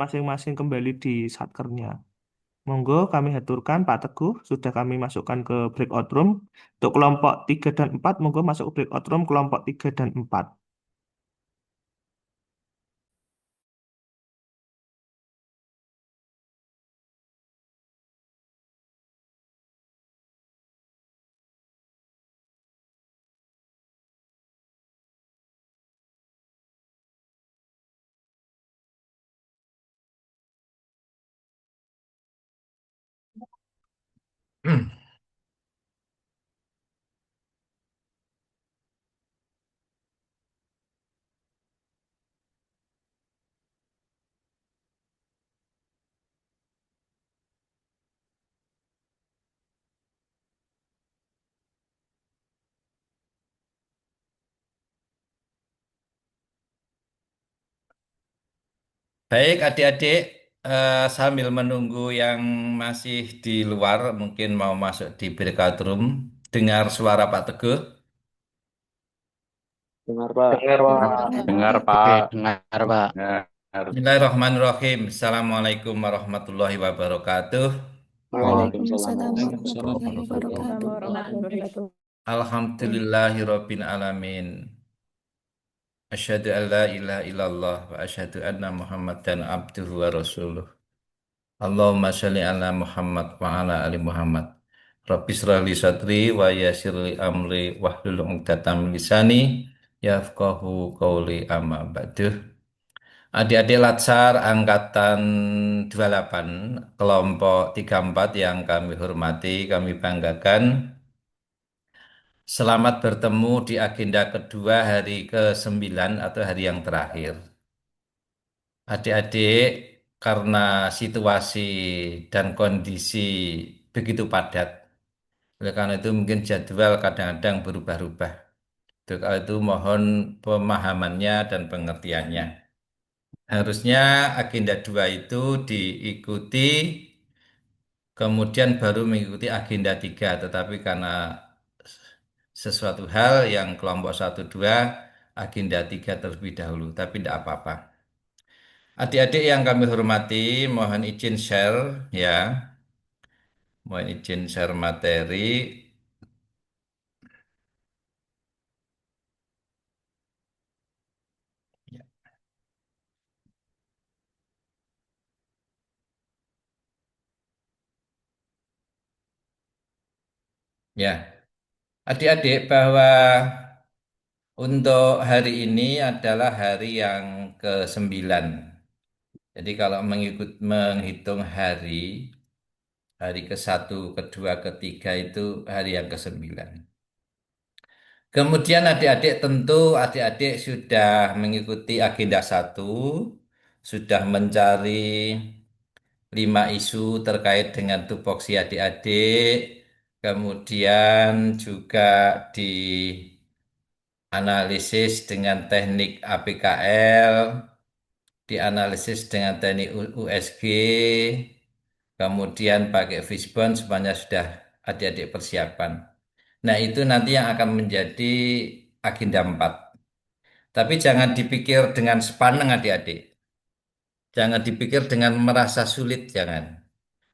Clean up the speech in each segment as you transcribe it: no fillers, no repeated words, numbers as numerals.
masing-masing kembali di satkernya. Monggo kami haturkan Pak Teguh, sudah kami masukkan ke breakout room. Untuk kelompok 3 dan 4, monggo masuk ke breakout room kelompok 3 dan 4. Baik, adik-adik, sambil menunggu yang masih di luar, mungkin mau masuk di breakout room, dengar suara Pak Teguh. Dengar, Pak. Dengar, Pak. Dengar, Oke, Pak. dengar Pak. Dengar. Bismillahirrahmanirrahim. Assalamualaikum warahmatullahi wabarakatuh. Waalaikumsalam Waalaikumsalam warahmatullahi warahmatullahi wabarakatuh. wabarakatuh. Alhamdulillahirrabbil Asyhadu an la ilaha illallah wa asyhadu anna Muhammadan abduhu wa rasuluh. Allahumma sholli ala Muhammad wa ala ali Muhammad. Rabbi shrah li sadri wa yassir li amri wahlul 'uqdatam min lisani yafqahu qawli amma ba'du. Adik-adik Latsar angkatan 28 kelompok 34 yang kami hormati, kami banggakan. Selamat bertemu di agenda kedua hari ke-9 atau hari yang terakhir. Adik-adik, karena situasi dan kondisi begitu padat, oleh karena itu mungkin jadwal kadang-kadang berubah-ubah. Kalau itu mohon pemahamannya dan pengertiannya. Harusnya agenda 2 itu diikuti, kemudian baru mengikuti agenda 3. Tetapi karena sesuatu hal yang kelompok 1, 2, agenda 3 terlebih dahulu, tapi tidak apa-apa. Adik-adik yang kami hormati, mohon izin share ya. Mohon izin share materi. Ya. Ya. Adik-adik bahwa untuk hari ini adalah hari yang ke-9. Jadi kalau menghitung hari ke-1, kedua, ketiga itu hari yang ke-9. Kemudian adik-adik tentu adik-adik sudah mengikuti agenda 1, sudah mencari 5 isu terkait dengan tupoksi adik-adik, kemudian juga dianalisis dengan teknik APKL, dianalisis dengan teknik USG, kemudian pakai fishbone semuanya sudah adik-adik persiapan. Nah, itu nanti yang akan menjadi agenda 4. Tapi jangan dipikir dengan sepaneng adik-adik. Jangan dipikir dengan merasa sulit, jangan.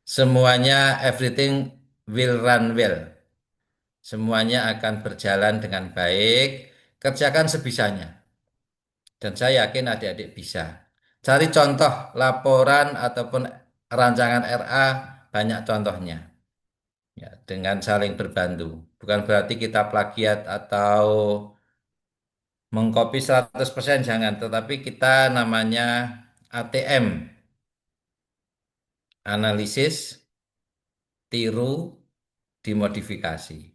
Semuanya everything will run well. Semuanya akan berjalan dengan baik. Kerjakan sebisanya. Dan saya yakin adik-adik bisa. Cari contoh laporan ataupun rancangan RA, banyak contohnya. Ya, dengan saling berbantu. Bukan berarti kita plagiat atau mengcopy 100% jangan, tetapi kita namanya ATM, analisis, tiru, dimodifikasi.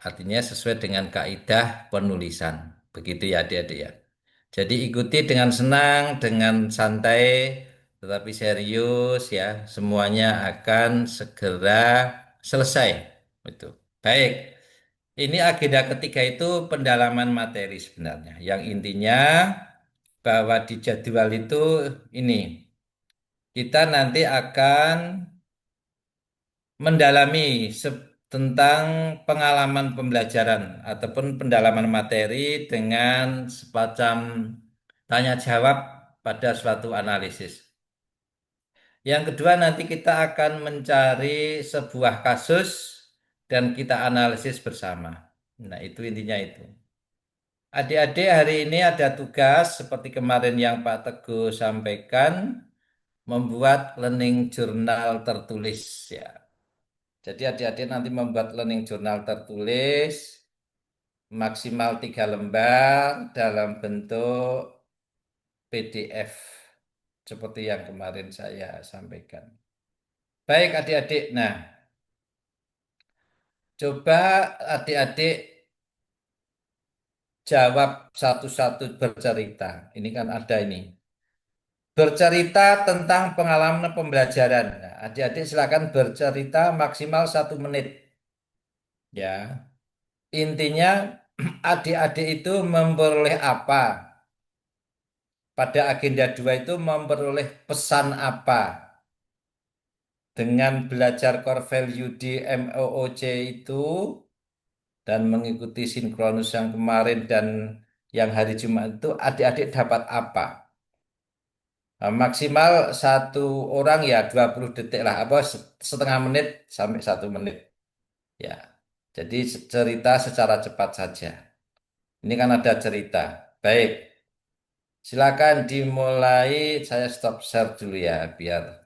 Artinya sesuai dengan kaidah penulisan. Begitu ya adik-adik ya. Jadi ikuti dengan senang, dengan santai, tetapi serius ya. Semuanya akan segera selesai. Itu. Baik. Ini agenda ketiga itu pendalaman materi sebenarnya. Yang intinya bahwa di jadwal itu ini kita nanti akan mendalami tentang pengalaman pembelajaran ataupun pendalaman materi dengan semacam tanya jawab pada suatu analisis. Yang kedua, nanti kita akan mencari sebuah kasus dan kita analisis bersama. Nah, itu intinya itu. Adik-adik, hari ini ada tugas seperti kemarin yang Pak Teguh sampaikan, membuat learning journal tertulis ya. Jadi adik-adik nanti membuat learning journal tertulis maksimal 3 lembar dalam bentuk PDF seperti yang kemarin saya sampaikan. Baik adik-adik, nah coba adik-adik jawab satu-satu bercerita. Ini kan ada ini. Bercerita tentang pengalaman pembelajaran. Nah, adik-adik silakan bercerita maksimal 1 menit. Ya, intinya adik-adik itu memperoleh apa? Pada agenda 2 itu memperoleh pesan apa? Dengan belajar core value di MOOC itu dan mengikuti sinkronus yang kemarin dan yang hari Jumat itu adik-adik dapat apa? Nah, maksimal satu orang ya 20 detik lah, apa setengah menit sampai 1 menit. Ya, jadi cerita secara cepat saja. Ini kan ada cerita. Baik, silakan dimulai. Saya stop share dulu ya, biar.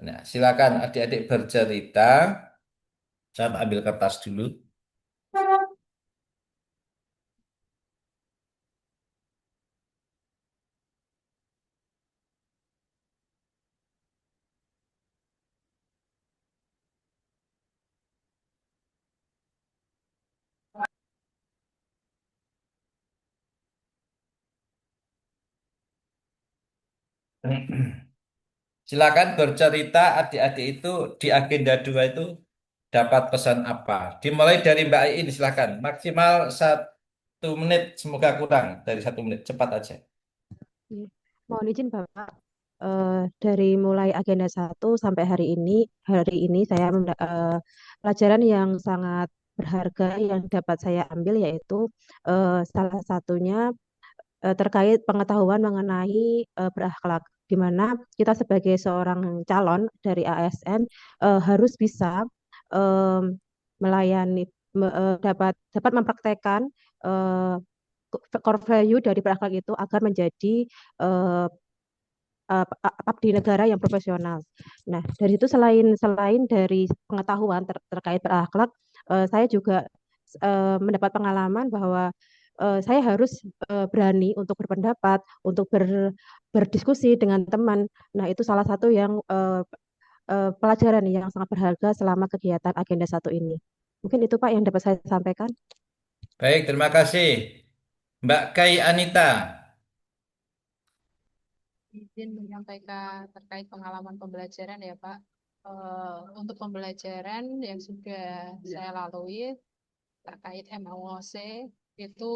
Nah, silakan adik-adik bercerita. Saya ambil kertas dulu. Silakan bercerita adik-adik itu di agenda 2 itu dapat pesan apa. Dimulai dari Mbak Iin, silakan. Maksimal 1 menit, semoga kurang dari 1 menit. Cepat aja. Iya. Mohon izin Bapak, dari mulai agenda 1 sampai hari ini saya pelajaran yang sangat berharga yang dapat saya ambil yaitu salah satunya terkait pengetahuan mengenai berakhlak, di mana kita sebagai seorang calon dari ASN harus bisa em, melayani, dapat mempraktekkan eh, core value dari berakhlak itu agar menjadi eh, abdi negara yang profesional. Nah, dari itu selain dari pengetahuan terkait berakhlak, saya juga mendapat pengalaman bahwa saya harus berani untuk berpendapat, untuk berdiskusi dengan teman. Nah, itu salah satu yang pelajaran yang sangat berharga selama kegiatan agenda 1 ini. Mungkin itu Pak yang dapat saya sampaikan. Baik, terima kasih. Mbak Kai Anita. Izin menyampaikan terkait pengalaman pembelajaran ya Pak. Untuk pembelajaran yang sudah saya lalui terkait MOOC itu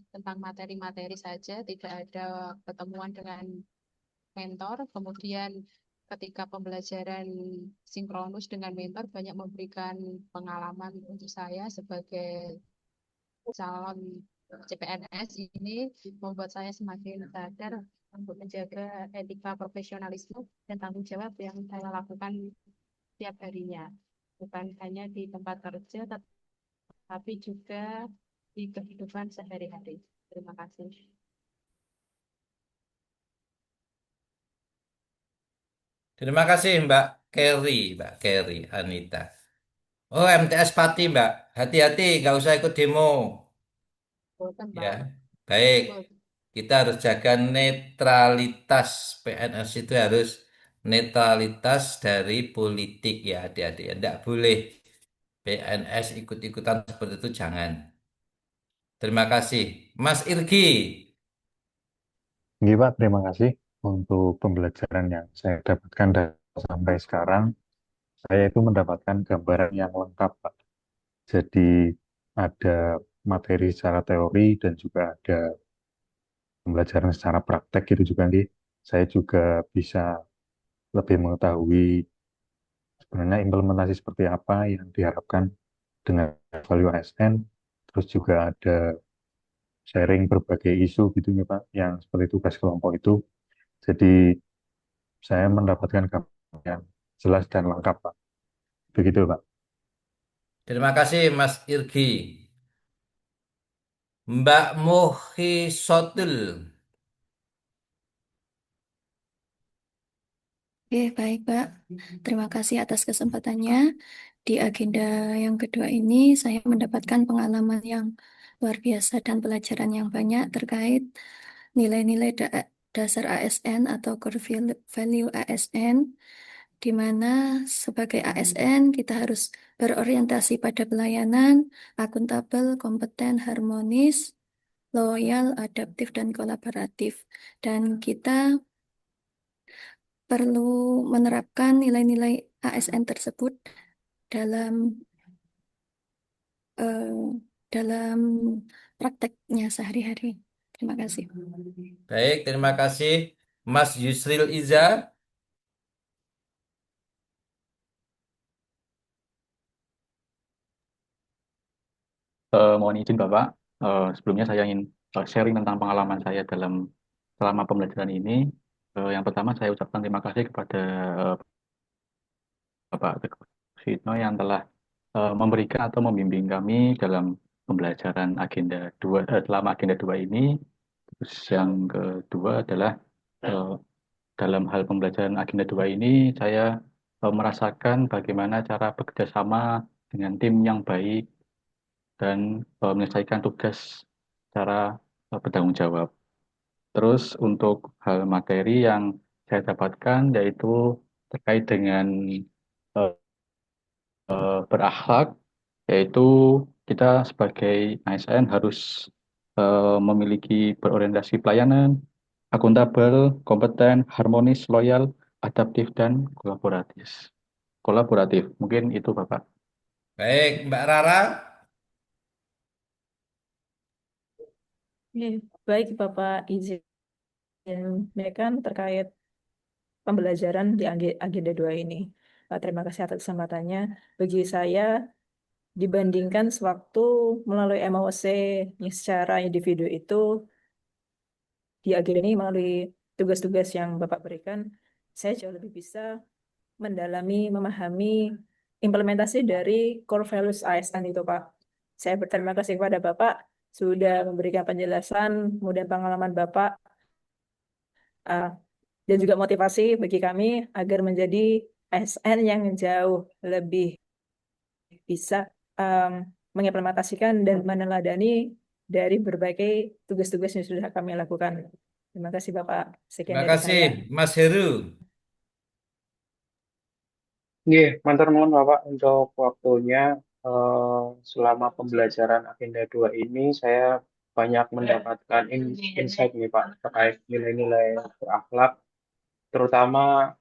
tentang materi-materi saja, tidak ada pertemuan dengan mentor. Kemudian ketika pembelajaran sinkronus dengan mentor banyak memberikan pengalaman untuk saya sebagai calon CPNS. Ini membuat saya semakin sadar untuk menjaga etika profesionalisme dan tanggung jawab yang saya lakukan setiap harinya. Bukan hanya di tempat kerja, tapi juga di kehidupan sehari-hari. Terima kasih. Terima kasih Mbak Kerry Anita. Oh, MTS Pati, Mbak. Hati-hati, nggak usah ikut demo. Boten, Ya, Pak. baik. Boten. Kita harus jaga netralitas. PNS itu harus netralitas dari politik ya, adik-adik. Tidak boleh PNS ikut-ikutan seperti itu, jangan. Terima kasih. Mas Irgi. Nggih, Pak, terima kasih untuk pembelajaran yang saya dapatkan dan sampai sekarang. Saya itu mendapatkan gambaran yang lengkap, Pak. Jadi ada materi secara teori dan juga ada pembelajaran secara praktek gitu juga, nggih. Saya juga bisa lebih mengetahui sebenarnya implementasi seperti apa yang diharapkan dengan value ASN. Terus juga ada sharing berbagai isu gitu ya Pak, yang seperti tugas kelompok itu. Jadi saya mendapatkan gambaran yang jelas dan lengkap Pak. Begitu Pak. Terima kasih Mas Irgi. Mbak Muhisotul. Oke, baik, Pak. Terima kasih atas kesempatannya. Di agenda yang kedua ini, saya mendapatkan pengalaman yang luar biasa dan pelajaran yang banyak terkait nilai-nilai dasar ASN atau core value ASN, di mana sebagai ASN kita harus berorientasi pada pelayanan, akuntabel, kompeten, harmonis, loyal, adaptif, dan kolaboratif. Dan kita perlu menerapkan nilai-nilai ASN tersebut dalam eh, dalam prakteknya sehari-hari. Terima kasih. Baik, terima kasih Mas Yusril Iza. Mohon izin Bapak, sebelumnya saya ingin sharing tentang pengalaman saya selama pembelajaran ini. Yang pertama saya ucapkan terima kasih kepada eh, Bapak Teguh Sitno yang telah memberikan atau membimbing kami dalam pembelajaran selama agenda 2 ini. Terus yang kedua adalah eh, dalam hal pembelajaran agenda 2 ini saya merasakan bagaimana cara bekerja sama dengan tim yang baik dan menyelesaikan tugas secara bertanggung jawab. Terus untuk hal materi yang saya dapatkan yaitu terkait dengan eh, berakhlak, yaitu kita sebagai ASN harus memiliki berorientasi pelayanan, akuntabel, kompeten, harmonis, loyal, adaptif, dan kolaboratif. Kolaboratif, mungkin itu Bapak. Baik, Mbak Rara. Oke, baik Bapak izin menyampaikan terkait pembelajaran di agenda 2 ini. Terima kasih atas kesempatannya. Bagi saya, dibandingkan sewaktu melalui MOC yang secara individu itu, di agenda ini melalui tugas-tugas yang Bapak berikan, saya jauh lebih bisa mendalami, memahami implementasi dari core values ASN itu, Pak. Saya berterima kasih kepada Bapak sudah memberikan penjelasan, kemudian pengalaman Bapak, uh, dan juga motivasi bagi kami agar menjadi ASN yang jauh lebih bisa mengimplementasikan dan meneladani dari berbagai tugas-tugas yang sudah kami lakukan. Terima kasih Bapak. Sekian Terima dari kasih saya. Mas Heru. Nggih, matur nuwun Bapak untuk waktunya. Selama pembelajaran agenda 2 ini saya banyak mendapatkan insight nih Pak terkait nilai-nilai berakhlak, terutama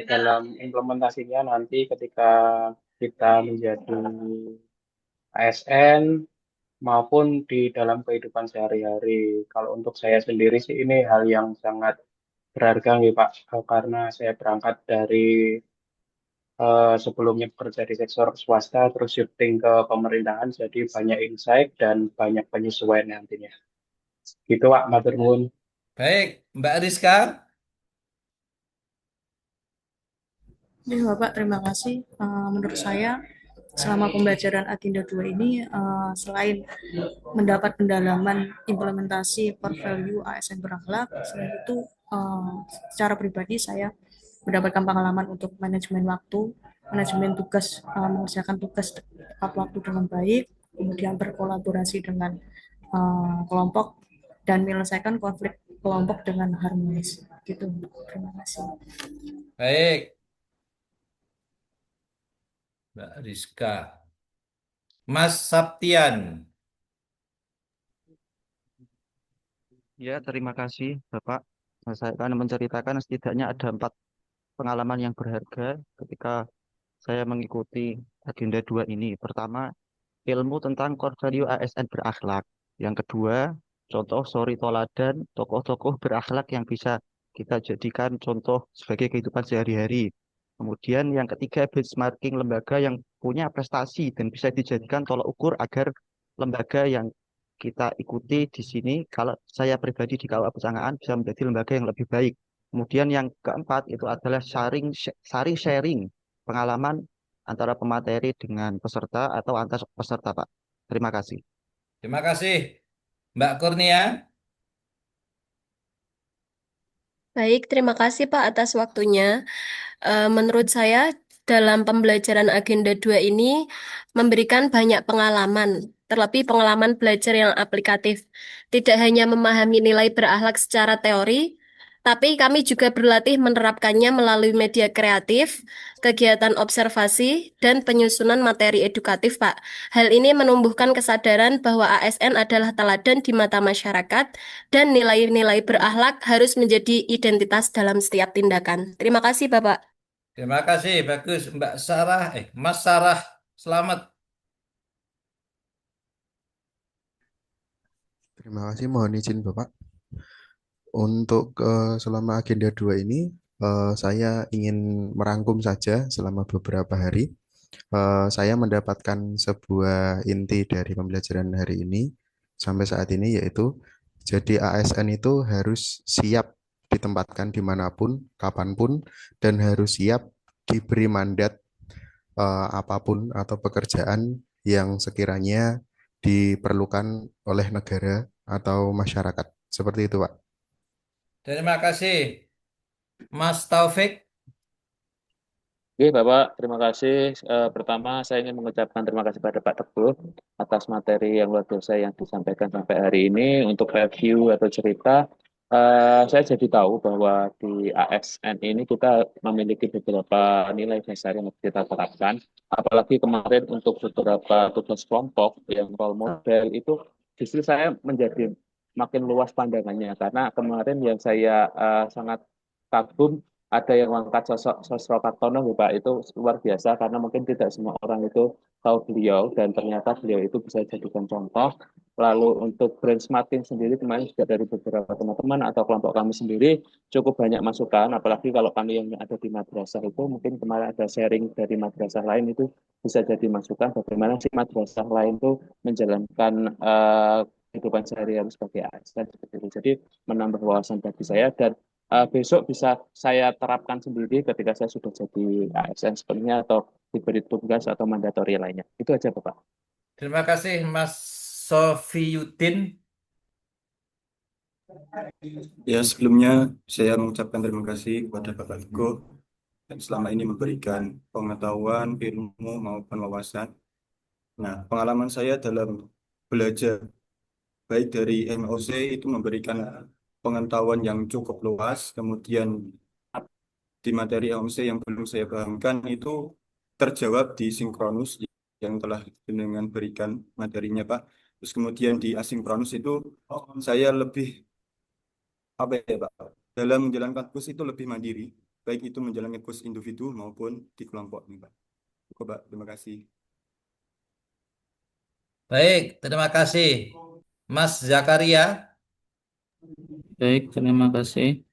dalam implementasinya nanti ketika kita menjadi ASN maupun di dalam kehidupan sehari-hari. Kalau untuk saya sendiri sih ini hal yang sangat berharga nih Pak, karena saya berangkat dari sebelumnya bekerja di sektor swasta, terus shifting ke pemerintahan, jadi banyak insight dan banyak penyesuaian nantinya. Gitu Pak, matur nuwun. Baik, Mbak Rizka. Jadi Bapak, terima kasih. Menurut saya, selama pembelajaran Agenda 2 ini, selain mendapat pendalaman implementasi core value ASN berakhlak, selain itu, secara pribadi saya mendapatkan pengalaman untuk manajemen waktu, manajemen tugas, mengerjakan tugas tepat waktu dengan baik, kemudian berkolaborasi dengan kelompok, dan menyelesaikan konflik kelompok dengan harmonis. Gitu. Terima kasih. Baik, Mbak Rizka. Mas Saptian. Ya, terima kasih Bapak. Saya akan menceritakan setidaknya ada 4 pengalaman yang berharga ketika saya mengikuti agenda 2 ini. Pertama, ilmu tentang core value ASN berakhlak. Yang kedua, contoh suri toladan tokoh-tokoh berakhlak yang bisa kita jadikan contoh sebagai kehidupan sehari-hari. Kemudian yang ketiga, benchmarking lembaga yang punya prestasi dan bisa dijadikan tolak ukur agar lembaga yang kita ikuti di sini, kalau saya pribadi di KUA Pesangaan bisa menjadi lembaga yang lebih baik. Kemudian yang keempat itu adalah saring sharing pengalaman antara pemateri dengan peserta atau antar peserta, Pak. Terima kasih. Terima kasih, Mbak Kurnia. Baik, terima kasih Pak atas waktunya. Menurut saya, dalam pembelajaran Agenda 2 ini memberikan banyak pengalaman, terlebih pengalaman belajar yang aplikatif. Tidak hanya memahami nilai berakhlak secara teori, tapi kami juga berlatih menerapkannya melalui media kreatif, kegiatan observasi, dan penyusunan materi edukatif, Pak. Hal ini menumbuhkan kesadaran bahwa ASN adalah teladan di mata masyarakat dan nilai-nilai berakhlak harus menjadi identitas dalam setiap tindakan. Terima kasih, Bapak. Terima kasih, bagus. Mas Sarah, selamat. Terima kasih, mohon izin Bapak. Untuk selama agenda 2 ini, saya ingin merangkum saja selama beberapa hari. Saya mendapatkan sebuah inti dari pembelajaran hari ini sampai saat ini, yaitu jadi ASN itu harus siap ditempatkan dimanapun, kapanpun, dan harus siap diberi mandat apapun atau pekerjaan yang sekiranya diperlukan oleh negara atau masyarakat. Seperti itu, Pak. Terima kasih, Mas Taufik. Oke, Bapak, terima kasih. Pertama, saya ingin mengucapkan terima kasih pada Pak Teguh atas materi yang luar biasa yang disampaikan sampai hari ini. Untuk review atau cerita, saya jadi tahu bahwa di ASN ini kita memiliki beberapa nilai dasar yang harus kita terapkan. Apalagi kemarin untuk beberapa tugas kelompok yang role model itu justru saya menjadi makin luas pandangannya. Karena kemarin yang saya sangat kagum ada yang mengangkat sosok Sosro Kartono, Pak, itu luar biasa karena mungkin tidak semua orang itu tahu beliau dan ternyata beliau itu bisa dijadikan contoh. Lalu untuk benchmarking sendiri kemarin juga dari beberapa teman-teman atau kelompok kami sendiri cukup banyak masukan, apalagi kalau kami yang ada di madrasah itu mungkin kemarin ada sharing dari madrasah lain itu bisa jadi masukan bagaimana sih madrasah lain itu menjalankan kehidupan sehari-hari sebagai ASN seperti itu. Jadi menambah wawasan bagi saya dan besok bisa saya terapkan sendiri ketika saya sudah jadi ASN sepenuhnya atau diberi tugas atau mandatori lainnya. Itu aja, Bapak. Terima kasih, Mas Sofiyudin. Ya, sebelumnya saya mengucapkan terima kasih kepada Bapak Teguh yang selama ini memberikan pengetahuan, ilmu maupun wawasan. Nah, pengalaman saya dalam belajar baik dari MOC itu memberikan pengetahuan yang cukup luas, kemudian di materi MOC yang belum saya pahamkan itu terjawab di sinkronus yang telah dengan berikan materinya, Pak. Terus kemudian di asinkronus itu saya lebih apa ya, Pak, dalam menjalankan kurs itu lebih mandiri, baik itu menjalankan kurs individu maupun di kelompok nih, Pak. Cukup, Pak. Terima kasih. Baik, terima kasih. Mas Zakaria. Baik, terima kasih.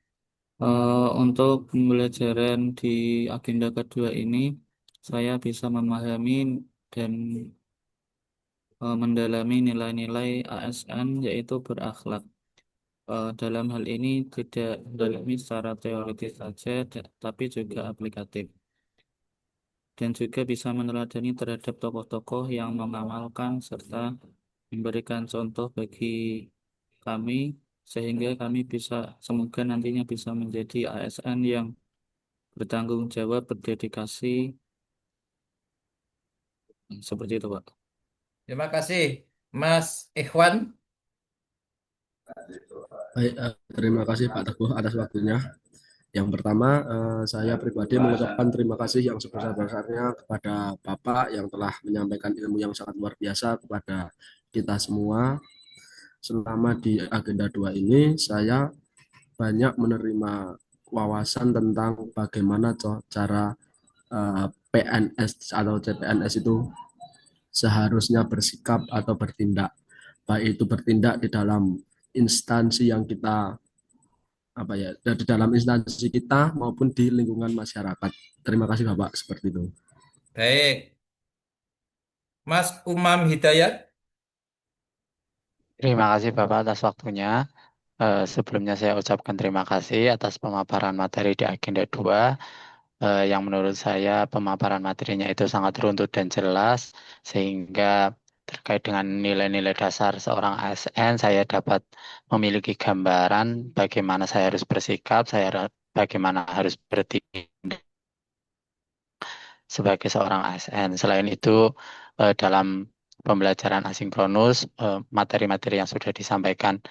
Untuk pembelajaran di agenda kedua ini, saya bisa memahami dan mendalami nilai-nilai ASN yaitu berakhlak. Dalam hal ini tidak mendalami secara teoritis saja, tapi juga aplikatif. Dan juga bisa meneladani terhadap tokoh-tokoh yang mengamalkan serta memberikan contoh bagi kami, sehingga kami bisa, semoga nantinya bisa menjadi ASN yang bertanggung jawab, berdedikasi, seperti itu, Pak. Terima kasih, Mas Ikhwan. Baik, terima kasih Pak Teguh atas waktunya. Yang pertama, saya pribadi mengucapkan terima kasih yang sebesar-besarnya kepada Bapak yang telah menyampaikan ilmu yang sangat luar biasa kepada kita semua. Selama di agenda 2 ini, saya banyak menerima wawasan tentang bagaimana cara PNS atau CPNS itu seharusnya bersikap atau bertindak. Baik itu bertindak di dalam instansi yang kita di dalam instansi kita maupun di lingkungan masyarakat. Terima kasih Bapak, seperti itu. Baik. Mas Umam Hidayat. Terima kasih Bapak atas waktunya. Sebelumnya saya ucapkan terima kasih atas pemaparan materi di agenda 2, yang menurut saya pemaparan materinya itu sangat runtut dan jelas, sehingga terkait dengan nilai-nilai dasar seorang ASN, saya dapat memiliki gambaran bagaimana saya harus bersikap, bagaimana harus bertindak sebagai seorang ASN. Selain itu, dalam pembelajaran asinkronus, materi-materi yang sudah disampaikan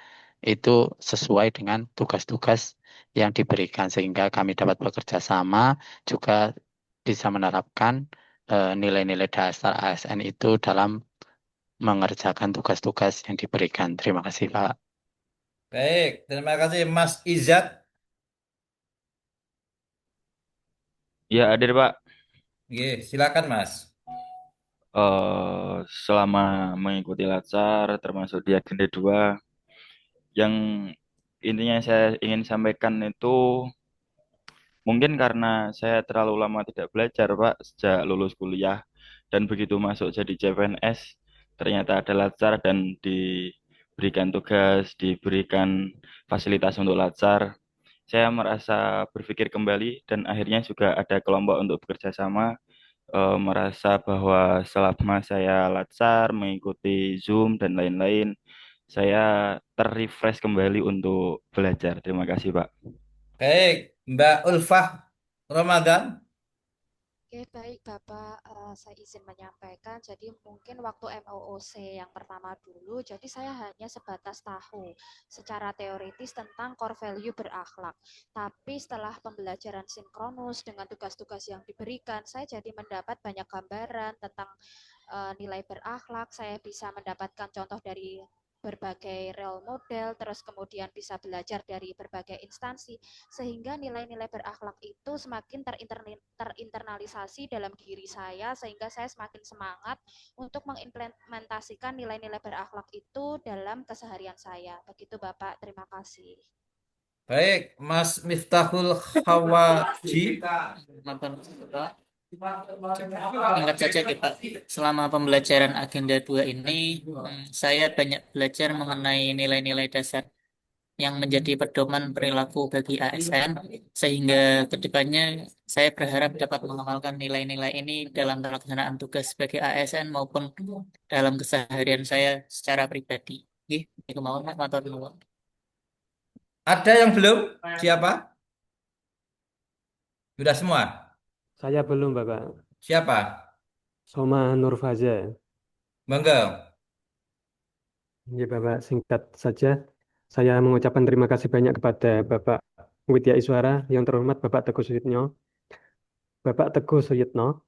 itu sesuai dengan tugas-tugas yang diberikan, sehingga kami dapat bekerja sama, juga bisa menerapkan nilai-nilai dasar ASN itu dalam mengerjakan tugas-tugas yang diberikan. Terima kasih, Pak. Baik, terima kasih Mas Izat. Ya, hadir Pak. Oke, silakan Mas. Selama mengikuti Latsar, termasuk di agenda 2, yang intinya saya ingin sampaikan itu mungkin karena saya terlalu lama tidak belajar, Pak, sejak lulus kuliah, dan begitu masuk jadi CPNS, ternyata ada Latsar dan diberikan tugas, diberikan fasilitas untuk Latsar. Saya merasa berpikir kembali dan akhirnya juga ada kelompok untuk bekerja sama, merasa bahwa selama saya latsar, mengikuti Zoom dan lain-lain, saya terrefresh kembali untuk belajar. Terima kasih, Pak. Baik, Mbak Ulfah Ramadan. Oke, baik Bapak, saya izin menyampaikan. Jadi mungkin waktu MOOC yang pertama dulu, jadi saya hanya sebatas tahu secara teoritis tentang core value berakhlak. Tapi setelah pembelajaran sinkronus dengan tugas-tugas yang diberikan, saya jadi mendapat banyak gambaran tentang nilai berakhlak. Saya bisa mendapatkan contoh dari berbagai role model, terus kemudian bisa belajar dari berbagai instansi, sehingga nilai-nilai berakhlak itu semakin terinternalisasi dalam diri saya, sehingga saya semakin semangat untuk mengimplementasikan nilai-nilai berakhlak itu dalam keseharian saya. Begitu Bapak, terima kasih. Baik, Mas Miftahul Khawaji. Ingat saja kita selama pembelajaran agenda 2 ini, saya banyak belajar mengenai nilai-nilai dasar yang menjadi pedoman perilaku bagi ASN, sehingga kedepannya saya berharap dapat mengamalkan nilai-nilai ini dalam pelaksanaan tugas sebagai ASN maupun dalam keseharian saya secara pribadi. Itu mau atau nuwun. Ada yang belum? Siapa? Sudah semua? Saya belum, Bapak. Siapa? Soma Nurfaza. Monggo. Ya, Bapak, singkat saja. Saya mengucapkan terima kasih banyak kepada Bapak Widya Iswara, yang terhormat Bapak Teguh Suyitno. Bapak Teguh Suyitno,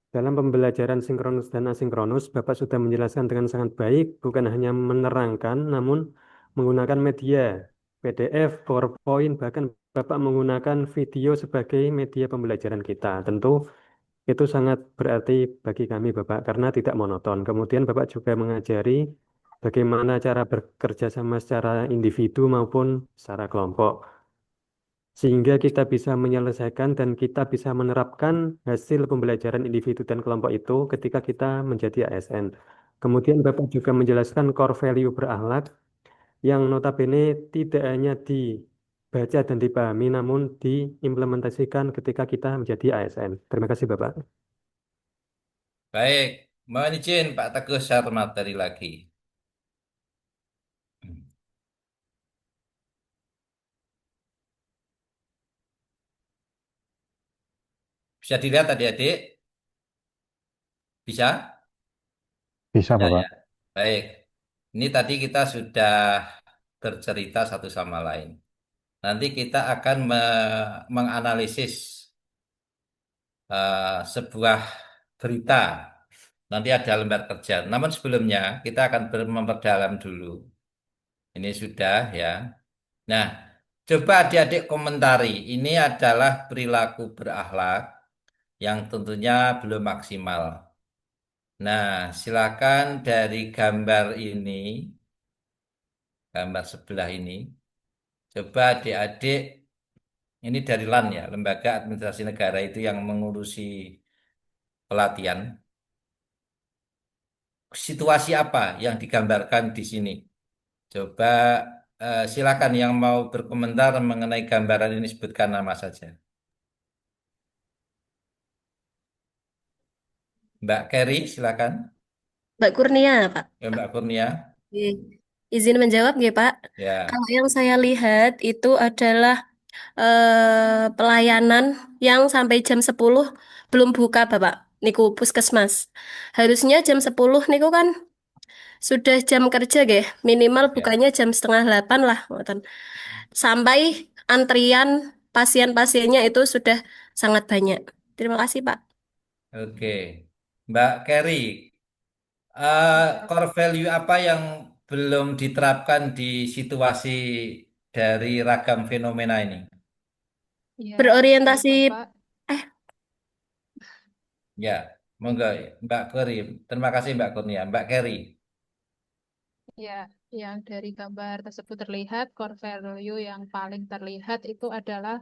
dalam pembelajaran sinkronus dan asinkronus, Bapak sudah menjelaskan dengan sangat baik, bukan hanya menerangkan, namun menggunakan media, PDF, PowerPoint, bahkan Bapak menggunakan video sebagai media pembelajaran kita. Tentu itu sangat berarti bagi kami, Bapak, karena tidak monoton. Kemudian Bapak juga mengajari bagaimana cara bekerja sama secara individu maupun secara kelompok, sehingga kita bisa menyelesaikan dan kita bisa menerapkan hasil pembelajaran individu dan kelompok itu ketika kita menjadi ASN. Kemudian Bapak juga menjelaskan core value berakhlak yang notabene tidak hanya dibaca dan dipahami, namun diimplementasikan ketika kita menjadi ASN. Terima kasih, Bapak. Baik, mohon izin Pak Teguh share materi lagi. Bisa dilihat adik-adik? Bisa? Bisa, Ya, Bapak. ya. Baik. Ini tadi kita sudah bercerita satu sama lain. Nanti kita akan menganalisis sebuah berita. Nanti ada lembar kerja. Namun sebelumnya kita akan memperdalam dulu. Ini sudah ya. Nah, coba adik-adik komentari. Ini adalah perilaku berakhlak yang tentunya belum maksimal. Nah, silakan dari gambar ini, gambar sebelah ini, coba adik-adik, ini dari LAN ya, Lembaga Administrasi Negara itu yang mengurusi pelatihan. Situasi apa yang digambarkan di sini? Coba silakan yang mau berkomentar mengenai gambaran ini sebutkan nama saja. Mbak Kerry, silakan. Mbak Kurnia, Pak. Ya, Mbak Kurnia. Oke. Izin menjawab nggih, Pak. Ya. Kalau yang saya lihat itu adalah pelayanan yang sampai jam 10 belum buka, Bapak. Niku puskesmas. Harusnya jam 10 niku kan sudah jam kerja, nggih. Minimal Ya. bukanya jam setengah 8 lah, ngoten. Sampai antrian pasien-pasiennya itu sudah sangat banyak. Terima kasih, Pak. Oke. Mbak Kerry, core value apa yang belum diterapkan di situasi dari ragam fenomena ini? Ya, Berorientasi, Bapak. Ya, monggo Mbak Kerry. Terima kasih Mbak Kurnia. Mbak Kerry. Ya, yang dari gambar tersebut terlihat core value yang paling terlihat itu adalah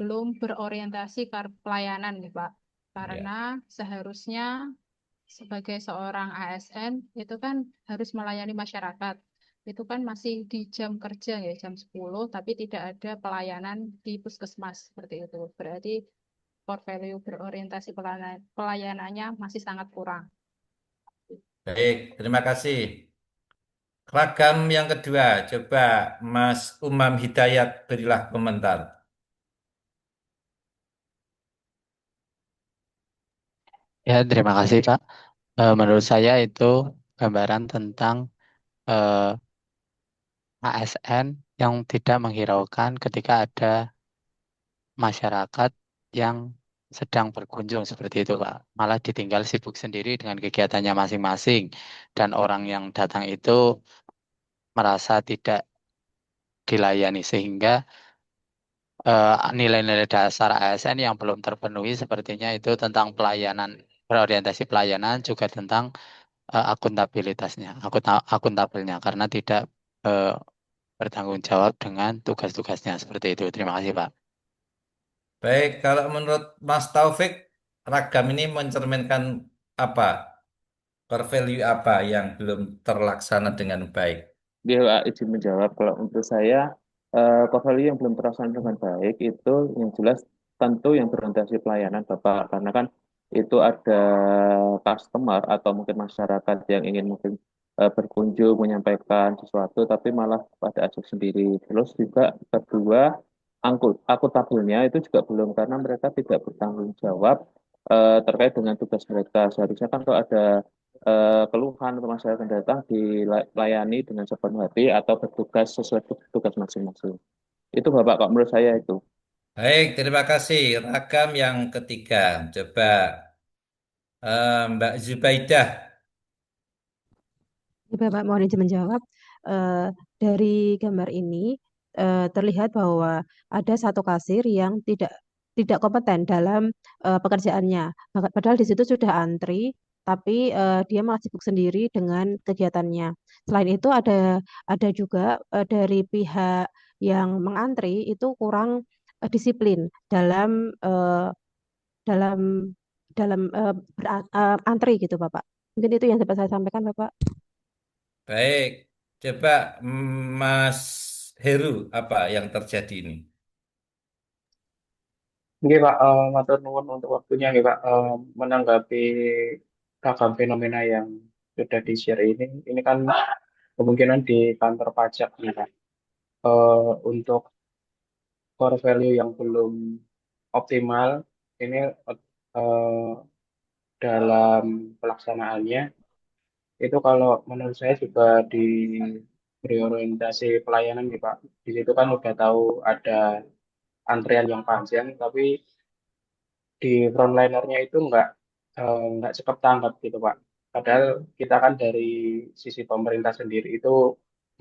belum berorientasi ke pelayanan nih Pak. Karena Ya. seharusnya sebagai seorang ASN itu kan harus melayani masyarakat. Itu kan masih di jam kerja ya, jam 10, tapi tidak ada pelayanan di puskesmas seperti itu. Berarti core value berorientasi pelayanannya masih sangat kurang. Baik, terima kasih. Ragam yang kedua, coba Mas Umam Hidayat berilah komentar. Ya, terima kasih, Pak. Menurut saya itu gambaran tentang eh, ASN yang tidak menghiraukan ketika ada masyarakat yang sedang berkunjung seperti itu, Pak. Malah ditinggal sibuk sendiri dengan kegiatannya masing-masing dan orang yang datang itu merasa tidak dilayani sehingga nilai-nilai dasar ASN yang belum terpenuhi sepertinya itu tentang pelayanan, berorientasi pelayanan juga tentang akuntabilitasnya, akuntabelnya karena tidak eh, bertanggung jawab dengan tugas-tugasnya seperti itu. Terima kasih, Pak. Baik, kalau menurut Mas Taufik, ragam ini mencerminkan apa? Core value apa yang belum terlaksana dengan baik? Dia izin menjawab. Kalau untuk saya, core value yang belum terlaksana dengan baik itu yang jelas tentu yang berorientasi pelayanan, Bapak. Karena kan itu ada customer atau mungkin masyarakat yang ingin mungkin berkunjung menyampaikan sesuatu, tapi malah pada ajak sendiri. Terus juga kedua, akuntabelnya itu juga belum karena mereka tidak bertanggung jawab terkait dengan tugas mereka. Seharusnya kan kalau ada keluhan atau masyarakat yang datang dilayani dengan sepenuh hati atau bertugas sesuai tugas masing-masing. Itu Bapak, kok menurut saya itu. Baik, terima kasih. Ragam yang ketiga, coba Mbak Zubaidah. Bapak mohon izin menjawab. Eh, dari gambar ini terlihat bahwa ada satu kasir yang tidak kompeten dalam pekerjaannya. Padahal di situ sudah antri, tapi dia malah sibuk sendiri dengan kegiatannya. Selain itu ada juga dari pihak yang mengantri itu kurang disiplin dalam antri gitu, Bapak. Mungkin itu yang dapat saya sampaikan, Bapak. Baik, coba Mas Heru, apa yang terjadi ini? Oke Pak, matur nuwun untuk waktunya nggih Pak. Menanggapi ragam fenomena yang sudah di-share ini kan kemungkinan di kantor pajak nih Pak. Untuk core value yang belum optimal ini eh, dalam pelaksanaannya itu kalau menurut saya juga diberi orientasi pelayanan nih Pak. Di situ kan udah tahu ada antrian yang panjang, tapi di frontlinernya itu nggak cepat tanggap gitu Pak. Padahal kita kan dari sisi pemerintah sendiri itu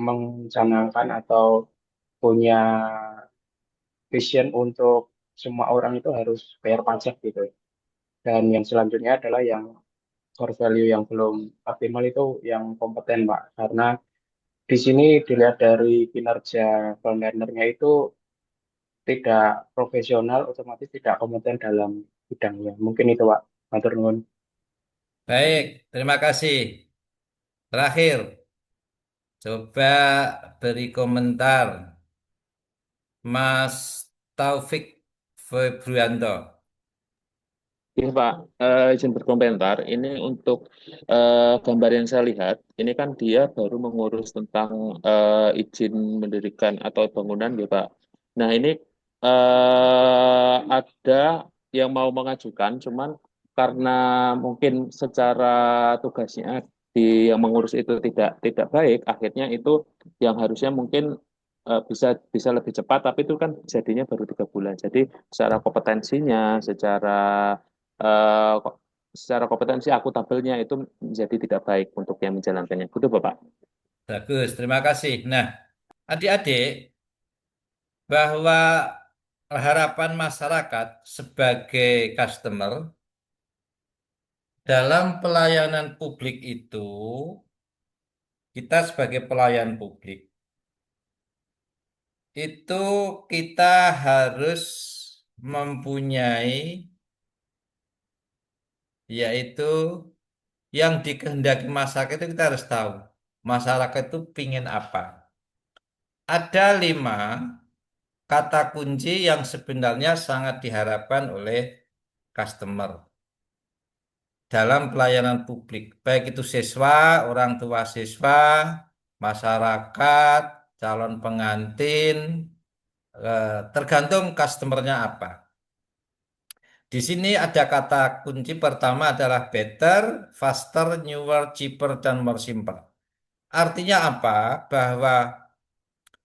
mencanangkan atau punya vision untuk semua orang itu harus bayar pajak gitu. Dan yang selanjutnya adalah yang core value yang belum optimal itu yang kompeten Pak. Karena di sini dilihat dari kinerja frontlinernya itu tidak profesional, otomatis tidak kompeten dalam bidangnya. Mungkin itu Pak. Matur nuwun. Baik, terima kasih. Terakhir, Coba beri komentar, Mas Taufik Febrianto. Iya Pak, izin berkomentar. Ini untuk gambar yang saya lihat, ini kan dia baru mengurus tentang izin mendirikan atau bangunan ya Pak. Nah ini ada yang mau mengajukan, cuman karena mungkin secara tugasnya yang mengurus itu tidak baik, akhirnya itu yang harusnya mungkin bisa bisa lebih cepat, tapi itu kan jadinya baru 3 bulan. Jadi secara kompetensinya, eh, secara kompetensi akuntabelnya itu menjadi tidak baik untuk yang menjalankannya. Betul, Bapak? Bagus, terima kasih. Nah, adik-adik, bahwa harapan masyarakat sebagai customer dalam pelayanan publik itu, kita sebagai pelayan publik, itu kita harus mempunyai, yaitu yang dikehendaki masyarakat itu kita harus tahu. Masyarakat itu pingin apa. Ada 5 kata kunci yang sebenarnya sangat diharapkan oleh customer dalam pelayanan publik, baik itu siswa, orang tua siswa, masyarakat, calon pengantin, tergantung customernya apa. Di sini ada kata kunci pertama adalah better, faster, newer, cheaper, dan more simple. Artinya apa? Bahwa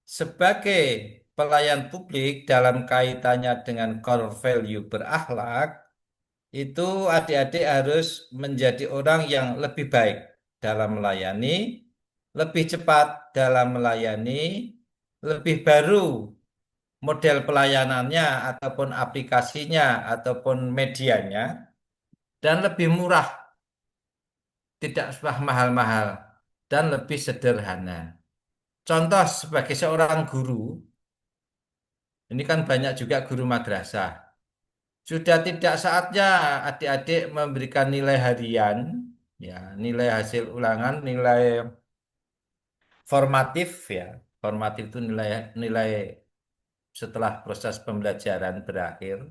sebagai pelayan publik dalam kaitannya dengan core value berakhlak, itu adik-adik harus menjadi orang yang lebih baik dalam melayani, lebih cepat dalam melayani, lebih baru model pelayanannya ataupun aplikasinya ataupun medianya, dan lebih murah, tidak usah mahal-mahal, dan lebih sederhana. Contoh sebagai seorang guru, ini kan banyak juga guru madrasah. Sudah tidak saatnya adik-adik memberikan nilai harian, ya, nilai hasil ulangan, nilai formatif, ya. Formatif itu nilai setelah proses pembelajaran berakhir.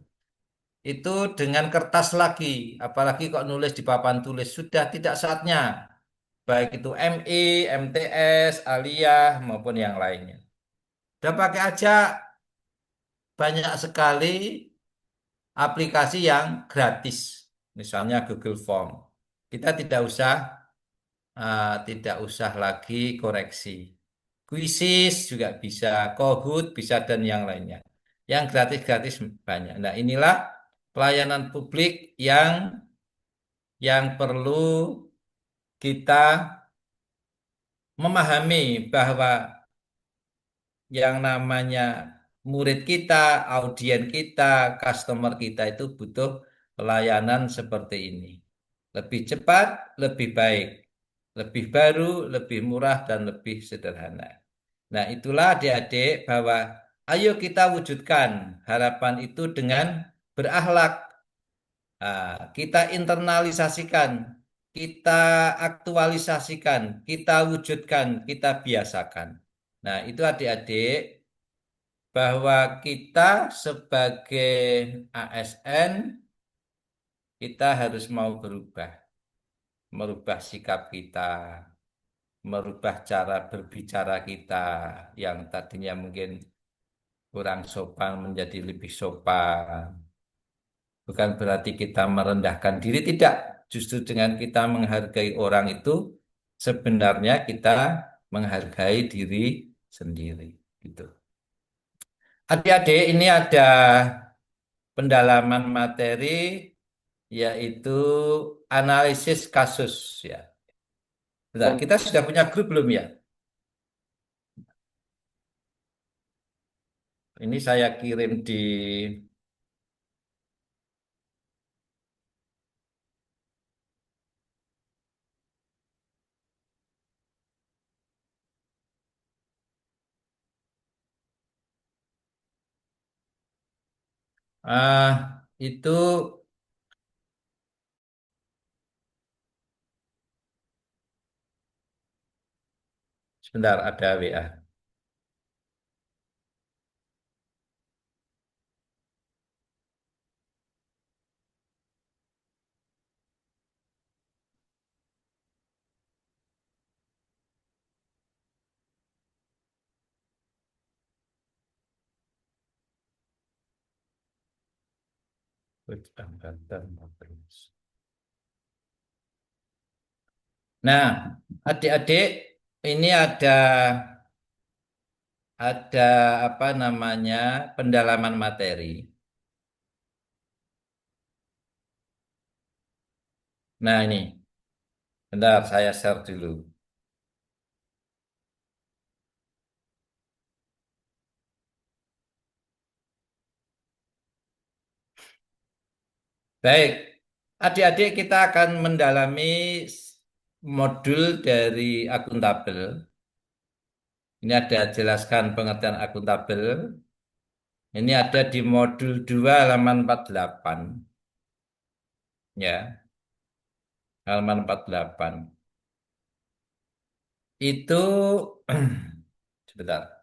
Itu dengan kertas lagi, apalagi kok nulis di papan tulis, sudah tidak saatnya. Baik itu MI, MTS, Aliyah maupun yang lainnya. Udah pakai aja banyak sekali aplikasi yang gratis, misalnya Google Form. Kita tidak usah lagi koreksi. Quizzes juga bisa, Kahoot bisa dan yang lainnya. Yang gratis-gratis banyak. Nah, inilah pelayanan publik yang perlu kita memahami bahwa yang namanya murid kita, audien kita, customer kita itu butuh pelayanan seperti ini. Lebih cepat, lebih baik, lebih baru, lebih murah, dan lebih sederhana. Nah, itulah adik-adik bahwa ayo kita wujudkan harapan itu dengan berakhlak. Kita internalisasikan, kita aktualisasikan, kita wujudkan, kita biasakan. Nah, itu adik-adik bahwa kita sebagai ASN kita harus mau berubah, merubah sikap kita, merubah cara berbicara kita yang tadinya mungkin kurang sopan menjadi lebih sopan. Bukan berarti kita merendahkan diri, tidak. Justru dengan kita menghargai orang itu, sebenarnya kita menghargai diri sendiri. Gitu. Adik-adik, ini ada pendalaman materi, yaitu analisis kasus. Ya. Bentar, kita sudah punya grup belum ya? Ini saya kirim di itu Sebentar, ada WA. Nah, adik-adik, ini ada apa namanya pendalaman materi. Nah, ini, bentar saya share dulu. Baik, adik-adik kita akan mendalami modul dari akuntabel. Ini ada jelaskan pengertian akuntabel. Ini ada di modul 2 halaman 48. Ya, halaman 48. Itu sebentar.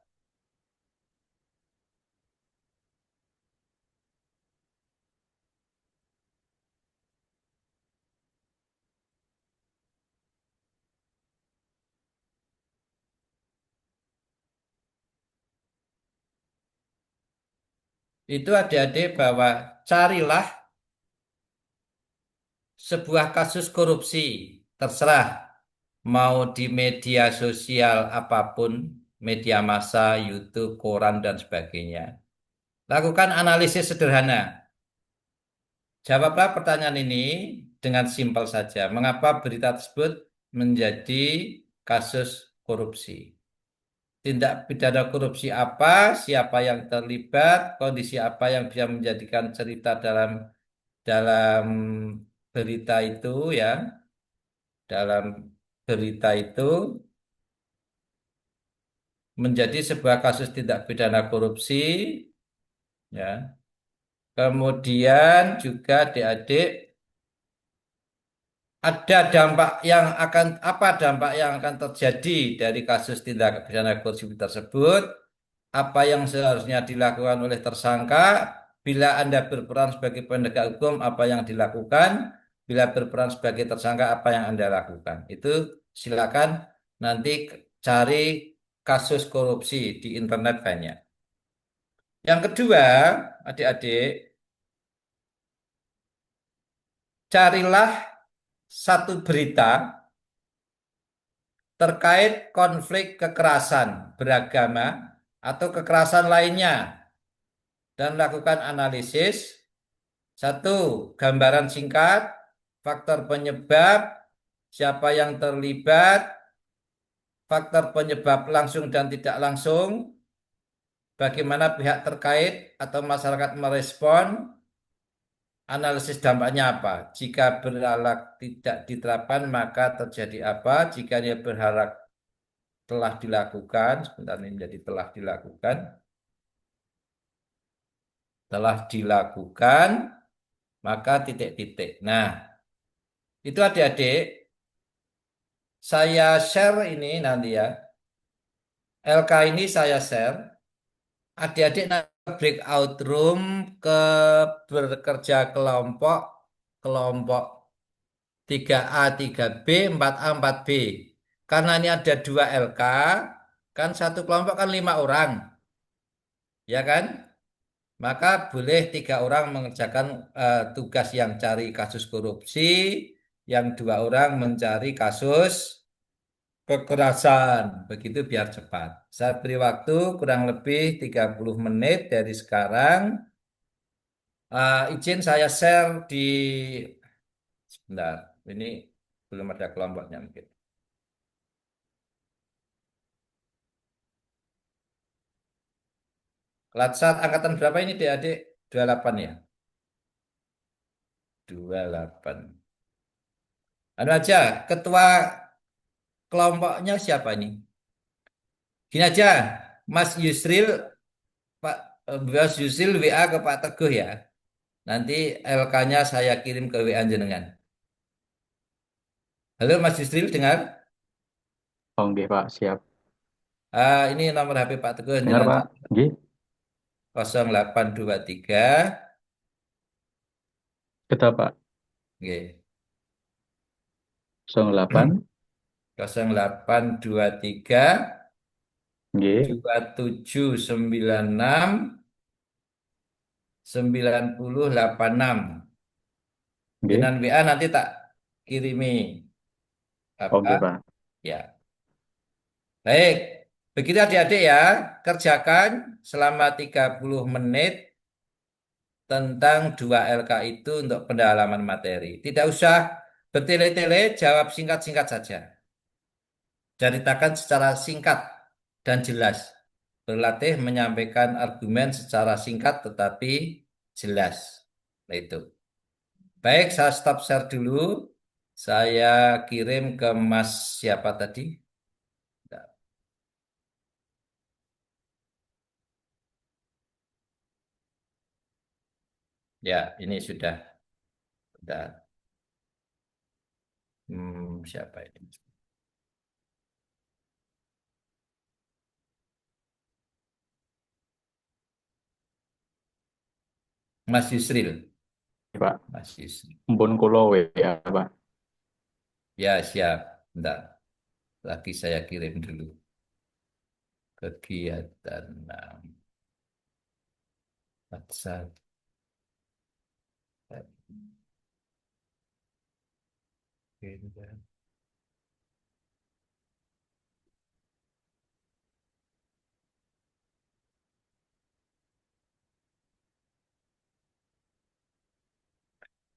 Itu adik-adik bahwa carilah sebuah kasus korupsi, terserah mau di media sosial apapun, media massa, YouTube, koran, dan sebagainya. Lakukan analisis sederhana. Jawablah pertanyaan ini dengan simpel saja. Mengapa berita tersebut menjadi kasus korupsi? Tindak pidana korupsi apa, siapa yang terlibat, kondisi apa yang bisa menjadikan cerita dalam berita itu ya, dalam berita itu menjadi sebuah kasus tindak pidana korupsi ya. Kemudian juga adik-adik ada dampak yang akan terjadi dari kasus tindak pidana korupsi tersebut, apa yang seharusnya dilakukan oleh tersangka, bila Anda berperan sebagai penegak hukum, apa yang dilakukan, bila berperan sebagai tersangka, apa yang Anda lakukan. Itu silakan nanti cari kasus korupsi di internet banyak. Yang kedua, adik-adik, carilah satu berita terkait konflik kekerasan beragama atau kekerasan lainnya dan lakukan analisis. Satu, gambaran singkat, faktor penyebab, siapa yang terlibat, faktor penyebab langsung dan tidak langsung, bagaimana pihak terkait atau masyarakat merespon, analisis dampaknya apa. Jika berhalak tidak diterapkan, maka terjadi apa? Jika dia berharap telah dilakukan, sebentar ini menjadi telah dilakukan, maka titik-titik. Nah, itu adik-adik, saya share ini nanti ya. LK ini saya share. Adik-adik nanti breakout room ke bekerja kelompok 3A, 3B, 4A, 4B. Karena ini ada 2 LK, kan satu kelompok kan 5 orang. Ya kan? Maka boleh 3 orang mengerjakan tugas yang cari kasus korupsi, yang 2 orang mencari kasus kekerasan. Begitu biar cepat. Saya beri waktu kurang lebih 30 menit dari sekarang. Izin saya share di sebentar. Ini belum ada kelompoknya mungkin. Latsar angkatan berapa ini adik? 28 ya? 28. Anu aja, ketua kelompoknya siapa ini? Gini aja, Mas Yusril, Mas Yusril WA ke Pak Teguh ya. Nanti LK-nya saya kirim ke WA jenengan. Halo Mas Yusril, dengar? Oh, nggih, Pak, siap. Ini nomor HP Pak Teguh Dengar, dengan Pak. Nggih. 0823 Kedah, Pak. nggih. 08 0823 nggih. 2796 9086. Nggih. Dengan WA nanti tak kirimi Oke, apa? Pak. Ya. Baik. Begitu adik-adik ya, kerjakan selama 30 menit tentang 2 LK itu untuk pendalaman materi. Tidak usah bertele-tele, jawab singkat-singkat saja. Ceritakan secara singkat dan jelas. Berlatih menyampaikan argumen secara singkat tetapi jelas. Nah, itu. Baik, saya stop share dulu. Saya kirim ke Mas siapa tadi? Ya, ini sudah. Siapa ini? Mas Yusril. Pak. Mas Yusril. Mpun kula WA, Pak. Ya, siap. Bentar. Lagi saya kirim dulu. Kegiatan WhatsApp.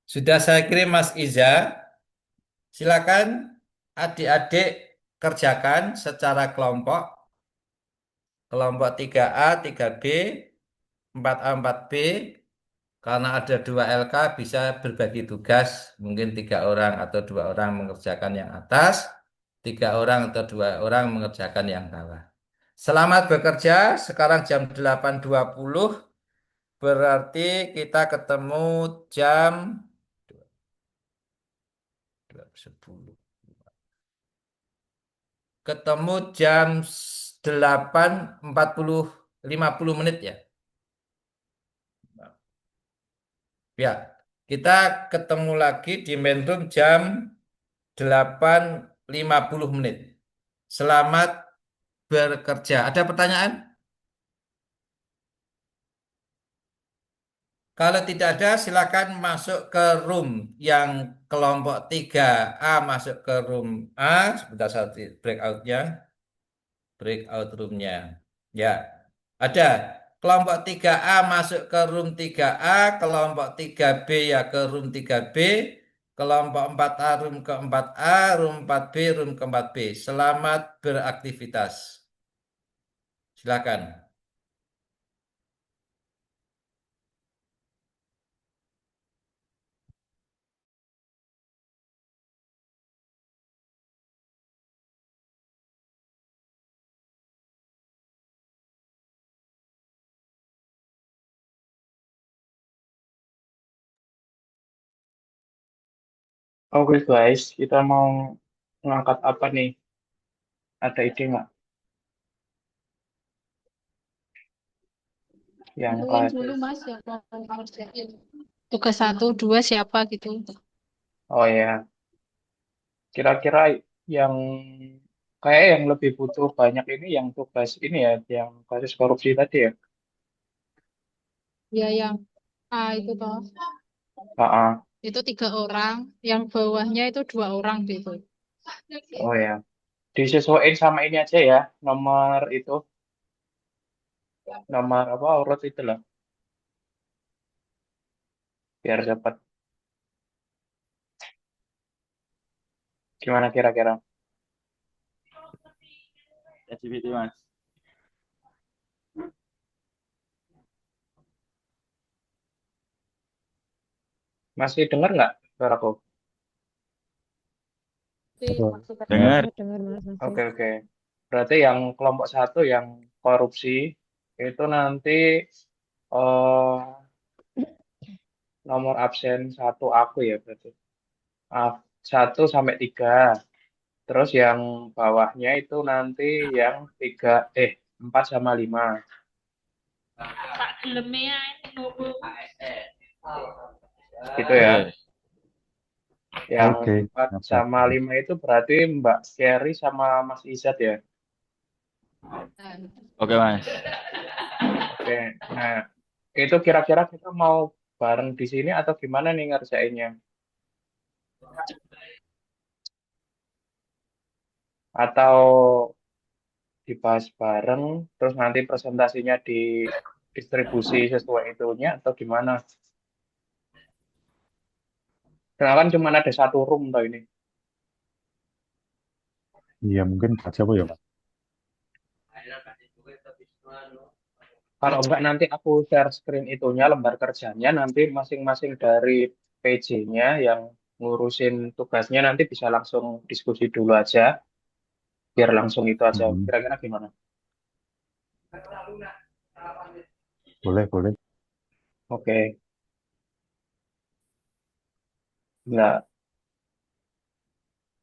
Sudah saya kirim Mas Iza. Silakan adik-adik kerjakan secara kelompok. Kelompok 3A, 3B, 4A, 4B. Karena ada 2 LK bisa berbagi tugas. Mungkin 3 orang atau 2 orang mengerjakan yang atas. 3 orang atau 2 orang mengerjakan yang bawah. Selamat bekerja. Sekarang jam 8.20. Berarti kita ketemu jam 10. Ketemu jam 8.50 ya. Ya, kita ketemu lagi di main room jam 8.50. Selamat bekerja. Ada pertanyaan? Kalau tidak ada, silakan masuk ke room yang kelompok 3A masuk ke room A. Sebentar saya breakout-nya. Breakout room-nya. Ya, ada. Kelompok 3A masuk ke room 3A, kelompok 3B ya ke room 3B, kelompok 4A room ke 4A, room 4B room ke 4B. Selamat beraktivitas. Silakan. Oke guys, kita mau ngangkat apa nih? Ada ide nggak? Yang Tentuin kayak, dulu Mas yang mau ngerjain. Tugas 1, 2 siapa gitu. oh ya, kira-kira yang kayak yang lebih butuh banyak ini yang tugas ini ya, yang kasus korupsi tadi ya. Ya yang A itu toh. Ah, Itu 3 orang, yang bawahnya itu 2 orang gitu. oh ya, disesuaikan sama ini aja ya, nomor itu, nomor apa urut itu lah, biar cepat. Gimana kira-kira? LGBT, Mas. Masih dengar nggak suaraku? Dengar. Dengar Mas Oke, masih. oke. Berarti yang kelompok 1 yang korupsi itu nanti eh, nomor absen 1 aku ya berarti. 1 sampai 3. Terus yang bawahnya itu nanti yang 4 sama 5. Gitu ya. Oke. Yang Oke, 4 siap, siap. sama 5 itu berarti Mbak Kerry sama Mas Izat ya. Oke, Mas. Oke. Nah, itu kira-kira kita mau bareng di sini atau gimana nih ngerjainnya? Atau dibahas bareng, terus nanti presentasinya didistribusi sesuai itunya atau gimana? Karena kan cuma ada satu room toh ini. Iya, mungkin baca apa ya, Pak? Kalau enggak nanti aku share screen itunya, lembar kerjanya, nanti masing-masing dari PJ-nya yang ngurusin tugasnya nanti bisa langsung diskusi dulu aja, biar langsung itu aja. Mhm. Kira-kira gimana? Boleh, boleh. Oke, enggak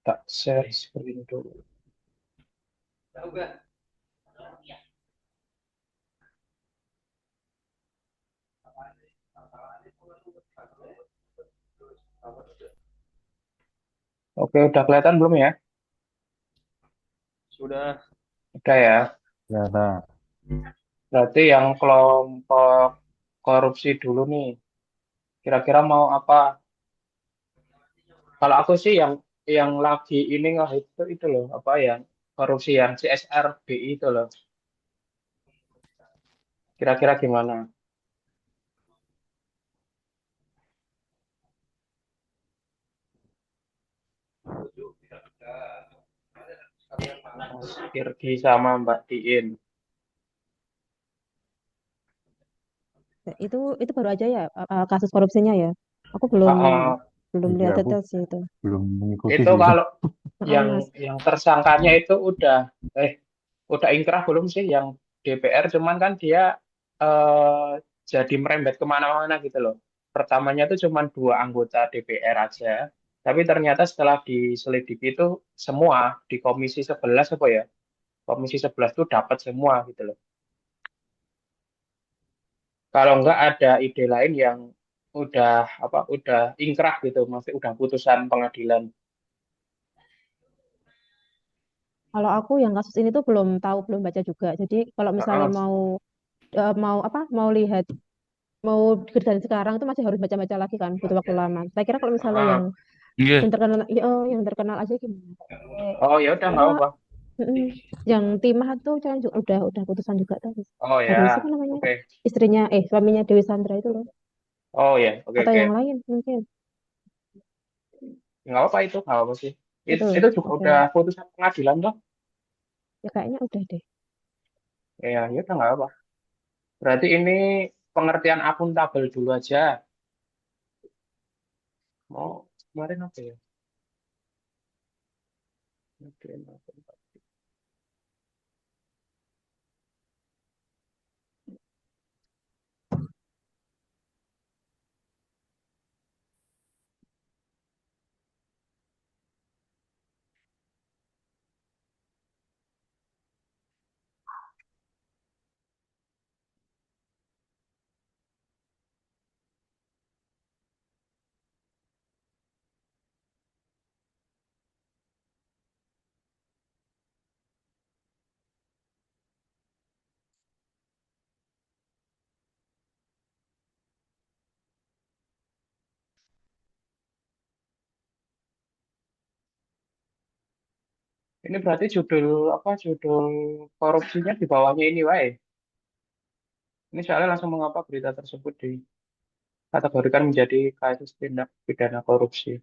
tak share screen dulu. Oke, udah kelihatan belum ya? Sudah. Udah ya. Ya, nah. Berarti yang kelompok korupsi dulu nih. Kira-kira mau apa? Kalau aku sih yang lagi ini nggak itu loh, apa yang korupsi yang CSRBI itu loh. Kira-kira gimana? Mas Irgi sama Mbak Diin. Itu baru aja ya kasus korupsinya ya. Aku belum Ah, belum Iya, lihat aku detail sih itu. belum mengikuti itu sih itu. kalau Heeh, yang Mas. yang tersangkanya itu eh udah ingkrah belum sih yang DPR, cuman kan dia eh, jadi merembet kemana-mana gitu loh. Pertamanya tuh cuman 2 anggota DPR aja, tapi ternyata setelah diselidiki itu semua di Komisi 11 apa ya? Komisi 11 tuh dapat semua gitu loh. Kalau enggak ada ide lain yang udah ingkrah gitu, maksudnya udah putusan pengadilan. Kalau aku yang kasus ini tuh belum tahu, belum baca juga. Jadi kalau misalnya Heeh. mau lihat mau kerjaan sekarang tuh masih harus baca-baca lagi kan, butuh waktu lama. Saya kira kalau misalnya Heeh. yang Iya. terkenal yang terkenal aja gimana? Oh ya udah nggak Apa apa. mm, yang Timah tuh kan juga udah putusan juga tuh. Oh Aduh, siapa ya, namanya? oke. Suaminya Dewi Sandra itu loh. Oh ya, oke Atau oke. yang lain mungkin. Nggak apa itu, nggak apa sih. Itu. Itu juga Oke. udah putusan pengadilan toh. Ya kayaknya udah deh. Ya udah nggak apa. Berarti ini pengertian akuntabel dulu aja. Mau kemarin apa ya? Pengertian akuntabel. Ini berarti judul korupsinya di bawahnya ini, wae. Ini soalnya langsung mengapa berita tersebut dikategorikan menjadi kasus tindak pidana korupsi.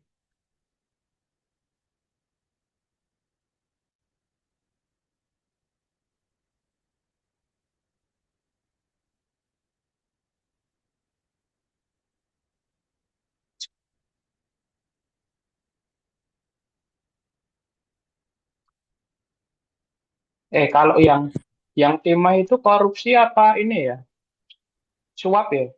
Kalau yang Timah itu korupsi apa ini ya? Suap ya?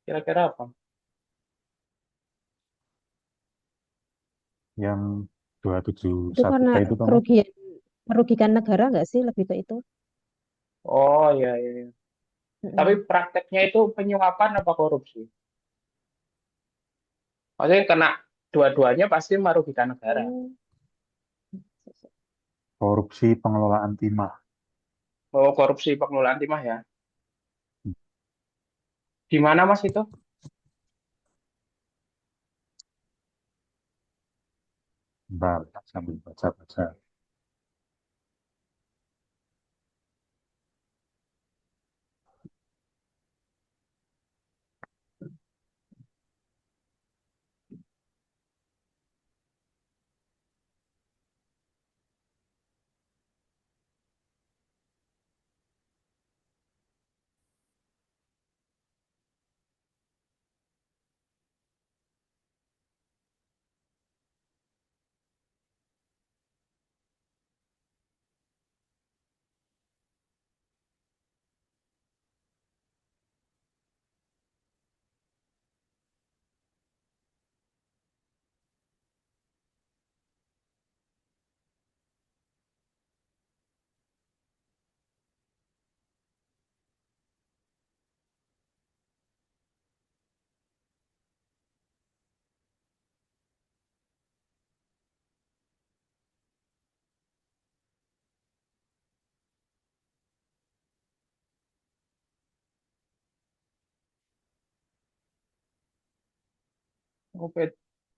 Kira-kira apa? Yang Itu karena 271T itu toh Mas? merugikan negara nggak sih lebih ke itu? Oh iya, iya, iya. Tapi Mm-mm. prakteknya itu penyuapan apa korupsi? Maksudnya kena dua-duanya pasti merugikan negara. Hmm. Korupsi pengelolaan timah. Oh, korupsi pengelolaan timah ya. Di mana Mas itu? Bentar, sambil baca-baca. Oh,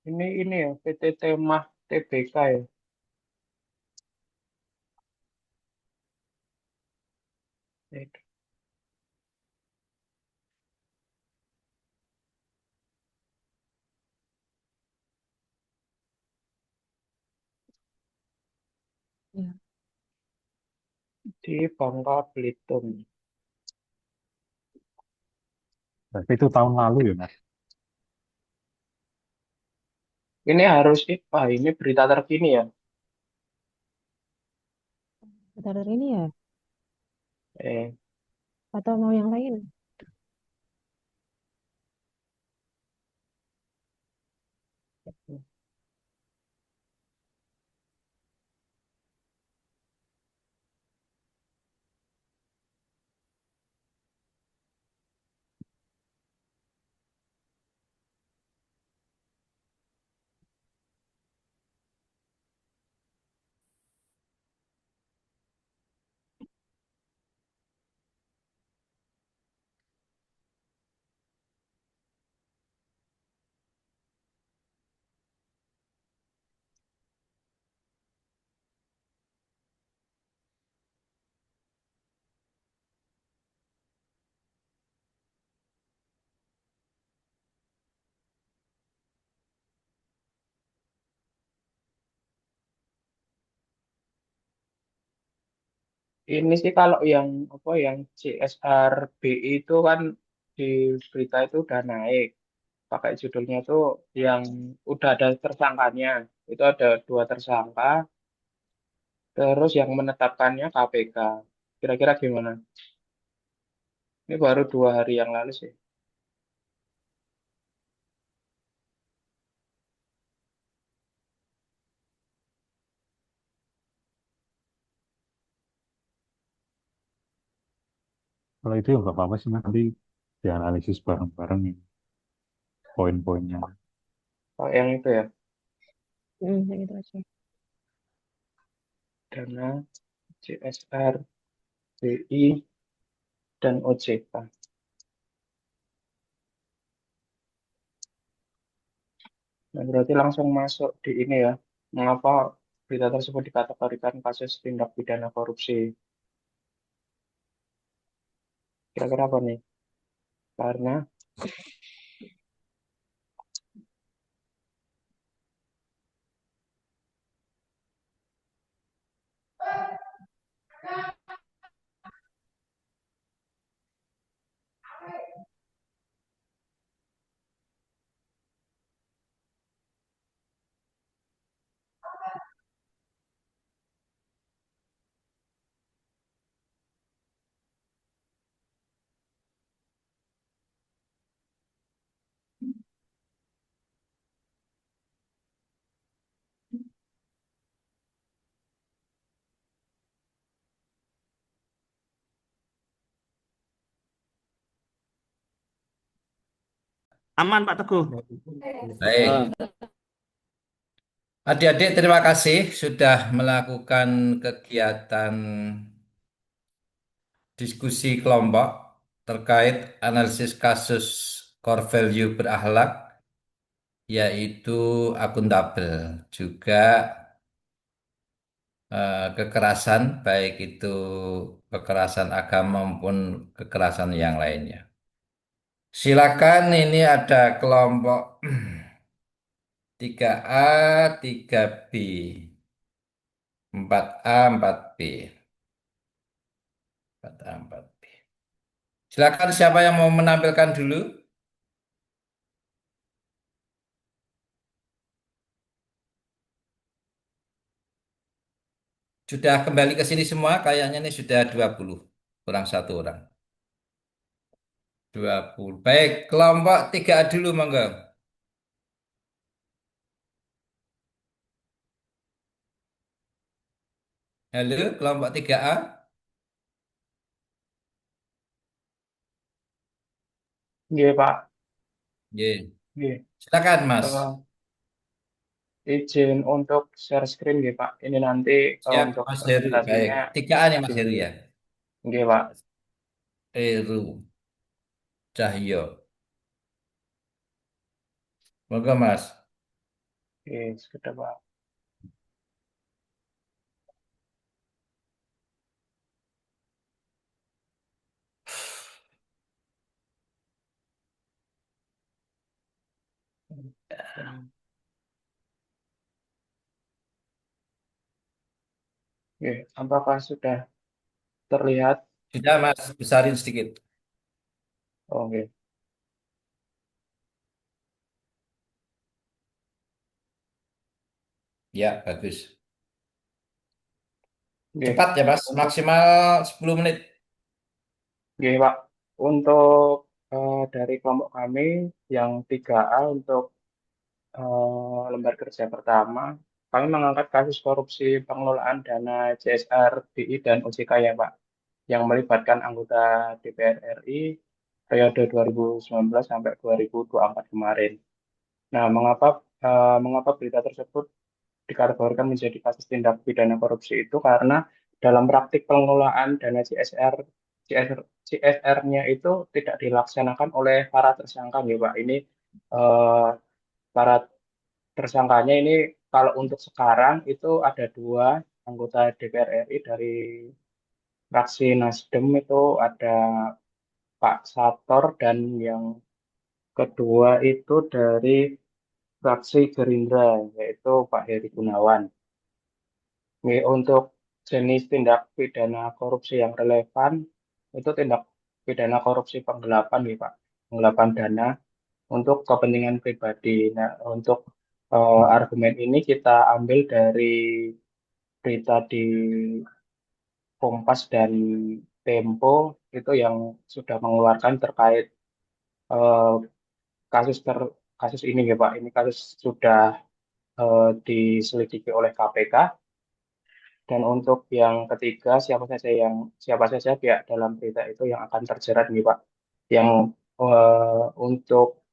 ini ya PT Temah TBK ya. Ya. Di Bangka Belitung. Berarti itu tahun lalu ya Mas? Ini harus, ini berita terkini ya. Bentar ini ya? Eh, Atau mau yang lain? ini sih kalau yang apa yang CSR BI itu kan di berita itu udah naik. Pakai judulnya tuh yang udah ada tersangkanya. Itu ada dua tersangka, terus yang menetapkannya KPK. Kira-kira gimana? Ini baru 2 hari yang lalu sih. Kalau itu ya nggak apa-apa sih Mas. Nanti dianalisis bareng-bareng ini, poin-poinnya. Oh, yang itu ya, Yang itu aja. dana CSR BI dan OJK. Nah, berarti langsung masuk di ini ya. Mengapa berita tersebut dikategorikan kasus tindak pidana korupsi? Kira-kira apa nih? Karena Aman Pak Teguh. Baik. Adik-adik, terima kasih sudah melakukan kegiatan diskusi kelompok terkait analisis kasus core value berakhlak, yaitu akuntabel, juga kekerasan, baik itu kekerasan agama maupun kekerasan yang lainnya. Silakan, ini ada kelompok 3A, 3B, 4A, 4B. 4A, 4B. Silakan, siapa yang mau menampilkan dulu? Sudah kembali ke sini semua, kayaknya ini sudah 20, kurang satu orang. 20. Baik, kelompok 3A dulu, monggo. Halo, kelompok 3A. Iya, Pak. Ye. Iya. Silakan, Mas. Izin untuk share screen ya, Pak. Ini nanti Siap, untuk Mas Heru. Baik, presentasinya 3A nih Mas Heru di ya. Iya, Pak. Heru Cahyo. Monggo, Mas. Oke, sudah, Pak. Oke, apakah sudah terlihat? Sudah, Mas, besarin sedikit. Oke. Ya, bagus. Oke. Cepat ya, Mas. Untuk Maksimal 10 menit. Oke, Pak. Untuk dari kelompok kami yang 3A untuk lembar kerja pertama, kami mengangkat kasus korupsi pengelolaan dana CSR, BI, dan OJK ya, Pak, yang melibatkan anggota DPR RI periode 2019 sampai 2024 kemarin. Nah, mengapa berita tersebut dikategorikan menjadi kasus tindak pidana korupsi itu karena dalam praktik pengelolaan dana CSR-nya itu tidak dilaksanakan oleh para tersangka, ya Pak. Ini eh, para tersangkanya ini kalau untuk sekarang itu ada dua anggota DPR RI dari fraksi Nasdem, itu ada Pak Sator, dan yang kedua itu dari fraksi Gerindra, yaitu Pak Heri Gunawan. Ini untuk jenis tindak pidana korupsi yang relevan, itu tindak pidana korupsi penggelapan, nih Pak, penggelapan dana untuk kepentingan pribadi. Nah, untuk argumen ini kita ambil dari berita di Kompas dan Tempo itu yang sudah mengeluarkan terkait eh, kasus kasus ini ya Pak. Ini kasus sudah diselidiki oleh KPK. Dan untuk yang ketiga, siapa saja pihak dalam berita itu yang akan terjerat nih Pak. Yang untuk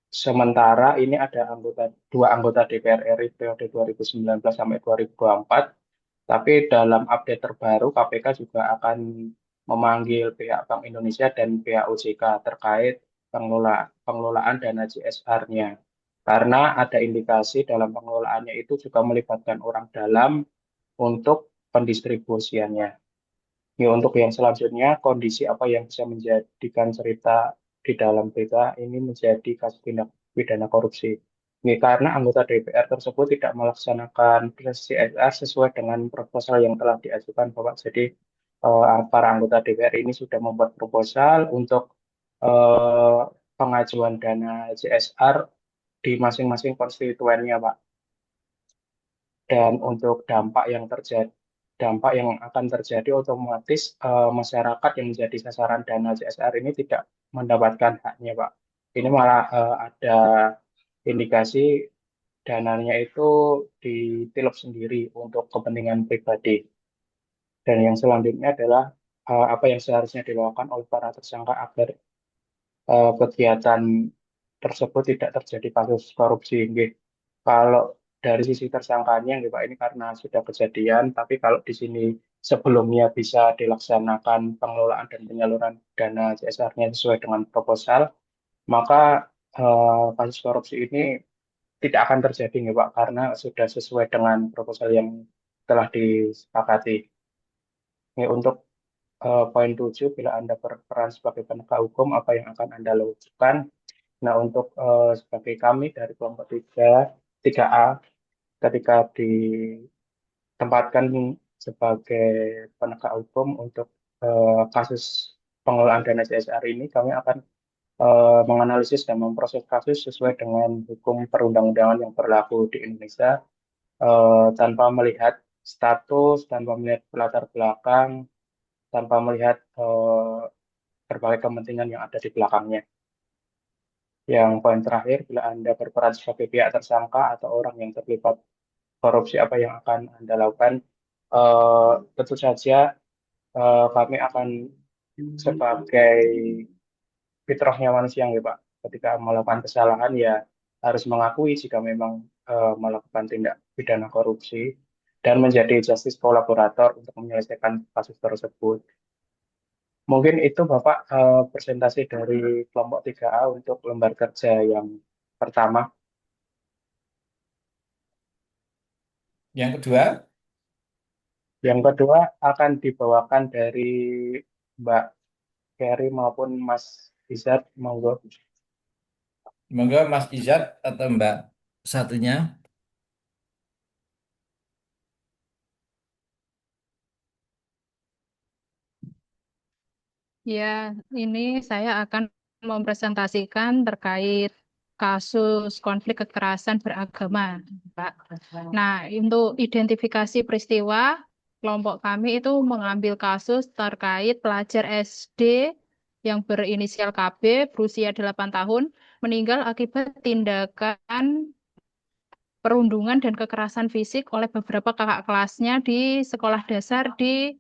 sementara ini ada dua anggota DPR RI periode 2019 sampai 2024. Tapi dalam update terbaru, KPK juga akan memanggil pihak Bank Indonesia dan pihak OJK terkait pengelolaan dana CSR-nya. Karena ada indikasi dalam pengelolaannya itu juga melibatkan orang dalam untuk pendistribusiannya. Ya, untuk yang selanjutnya, kondisi apa yang bisa menjadikan cerita di dalam berita ini menjadi kasus tindak pidana korupsi. Ini karena anggota DPR tersebut tidak melaksanakan proses CSR sesuai dengan proposal yang telah diajukan, Bapak. Jadi, para anggota DPR ini sudah membuat proposal untuk eh, pengajuan dana CSR di masing-masing konstituennya, Pak. Dan untuk dampak yang akan terjadi, otomatis masyarakat yang menjadi sasaran dana CSR ini tidak mendapatkan haknya, Pak. Ini malah ada indikasi dananya itu ditilep sendiri untuk kepentingan pribadi. Dan yang selanjutnya adalah apa yang seharusnya dilakukan oleh para tersangka agar kegiatan tersebut tidak terjadi kasus korupsi. Nggih. Kalau dari sisi tersangkanya nggih Pak, ini karena sudah kejadian, tapi kalau di sini sebelumnya bisa dilaksanakan pengelolaan dan penyaluran dana CSR-nya sesuai dengan proposal, maka kasus korupsi ini tidak akan terjadi nggih Pak, karena sudah sesuai dengan proposal yang telah disepakati. Ini untuk poin 7, bila Anda berperan sebagai penegak hukum, apa yang akan Anda lakukan? Nah, untuk sebagai kami dari kelompok 3A, ketika ditempatkan sebagai penegak hukum untuk kasus pengelolaan dana CSR ini, kami akan menganalisis dan memproses kasus sesuai dengan hukum perundang-undangan yang berlaku di Indonesia, tanpa melihat status, tanpa melihat latar belakang, tanpa melihat berbagai kepentingan yang ada di belakangnya. Yang poin terakhir, bila Anda berperan sebagai pihak tersangka atau orang yang terlibat korupsi, apa yang akan Anda lakukan? Tentu saja kami akan sebagai fitrahnya manusia ya Pak, ketika melakukan kesalahan ya harus mengakui jika memang melakukan tindak pidana korupsi dan menjadi justice kolaborator untuk menyelesaikan kasus tersebut. Mungkin itu Bapak presentasi dari kelompok 3A untuk lembar kerja yang pertama. Yang kedua, Yang kedua akan dibawakan dari Mbak Ferry maupun Mas Izat, monggo. monggo Mas Izat atau Mbak satunya. Ya, ini saya akan mempresentasikan terkait kasus konflik kekerasan beragama, Pak. Nah, untuk identifikasi peristiwa, kelompok kami itu mengambil kasus terkait pelajar SD yang berinisial KB berusia 8 tahun meninggal akibat tindakan perundungan dan kekerasan fisik oleh beberapa kakak kelasnya di sekolah dasar di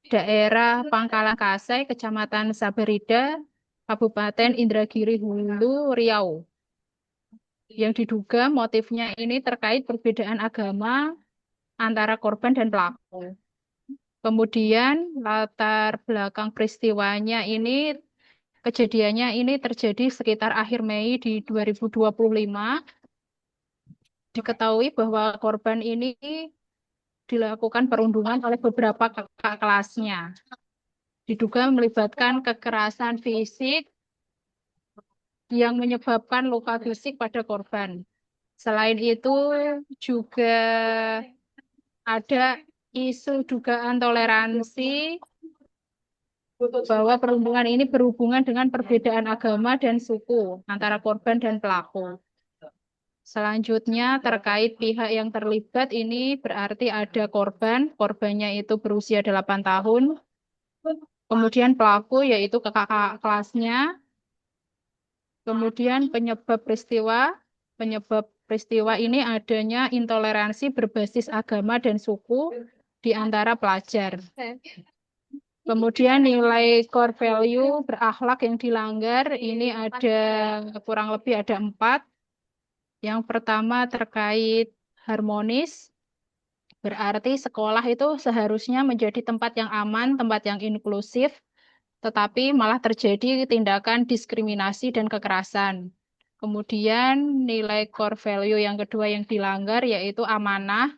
daerah Pangkalan Kasai, Kecamatan Samarinda, Kabupaten Indragiri Hulu, Riau. Yang diduga motifnya ini terkait perbedaan agama antara korban dan pelaku. Kemudian latar belakang peristiwanya ini, kejadiannya ini terjadi sekitar akhir Mei di 2025. Diketahui bahwa korban ini dilakukan perundungan oleh beberapa kakak kelasnya. Diduga melibatkan kekerasan fisik yang menyebabkan luka fisik pada korban. Selain itu juga ada isu dugaan toleransi bahwa perundungan ini berhubungan dengan perbedaan agama dan suku antara korban dan pelaku. Selanjutnya terkait pihak yang terlibat ini berarti ada korbannya itu berusia 8 tahun, kemudian pelaku yaitu kakak kelasnya, kemudian penyebab peristiwa ini adanya intoleransi berbasis agama dan suku di antara pelajar. Kemudian nilai core value berakhlak yang dilanggar ini ada kurang lebih ada 4. Yang pertama terkait harmonis, berarti sekolah itu seharusnya menjadi tempat yang aman, tempat yang inklusif, tetapi malah terjadi tindakan diskriminasi dan kekerasan. Kemudian nilai core value yang kedua yang dilanggar yaitu amanah,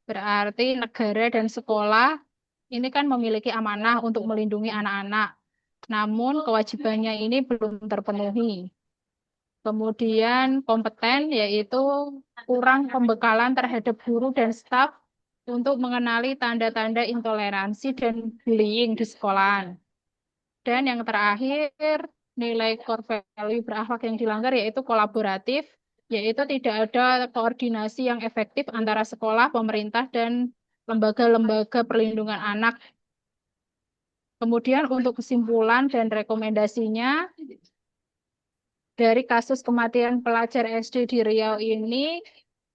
berarti negara dan sekolah ini kan memiliki amanah untuk melindungi anak-anak, namun kewajibannya ini belum terpenuhi. Kemudian kompeten yaitu kurang pembekalan terhadap guru dan staf untuk mengenali tanda-tanda intoleransi dan bullying di sekolah. Dan yang terakhir, nilai core value berakhlak yang dilanggar yaitu kolaboratif, yaitu tidak ada koordinasi yang efektif antara sekolah, pemerintah, dan lembaga-lembaga perlindungan anak. Kemudian untuk kesimpulan dan rekomendasinya, dari kasus kematian pelajar SD di Riau ini,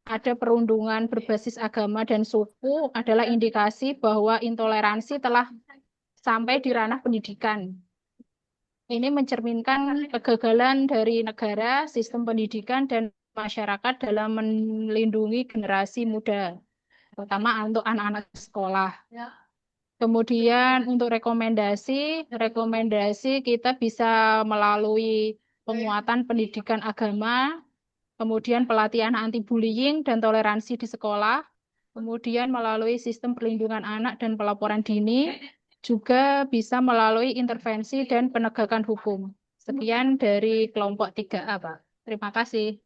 ada perundungan berbasis agama dan suku adalah indikasi bahwa intoleransi telah sampai di ranah pendidikan. Ini mencerminkan kegagalan dari negara, sistem pendidikan, dan masyarakat dalam melindungi generasi muda, terutama untuk anak-anak sekolah. Kemudian untuk rekomendasi kita bisa melalui penguatan pendidikan agama, kemudian pelatihan anti-bullying dan toleransi di sekolah, kemudian melalui sistem perlindungan anak dan pelaporan dini, juga bisa melalui intervensi dan penegakan hukum. Sekian dari kelompok 3A, Pak. Terima kasih.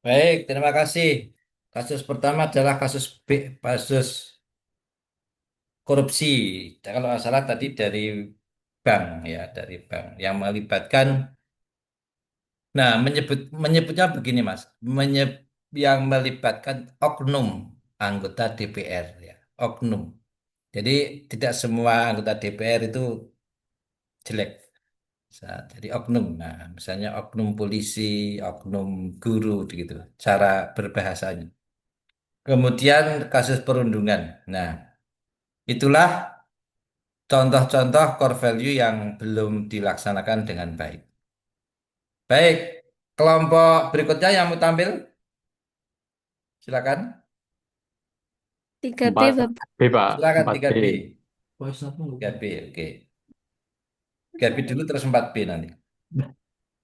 Baik, terima kasih. Kasus pertama adalah kasus kasus korupsi. Kalau nggak salah tadi dari bank ya, dari bank yang melibatkan. Nah, menyebutnya begini, Mas. Yang melibatkan oknum anggota DPR ya, oknum. Jadi tidak semua anggota DPR itu jelek. Jadi oknum. Nah, misalnya oknum polisi, oknum guru gitu, cara berbahasanya. Kemudian kasus perundungan. Nah, itulah contoh-contoh core value yang belum dilaksanakan dengan baik. Baik, kelompok berikutnya yang mau tampil, silakan. 3B, 4B, Bapak. Pak. Silakan 4B. 3B. 3B, oke. 3B dulu terus 4B nanti.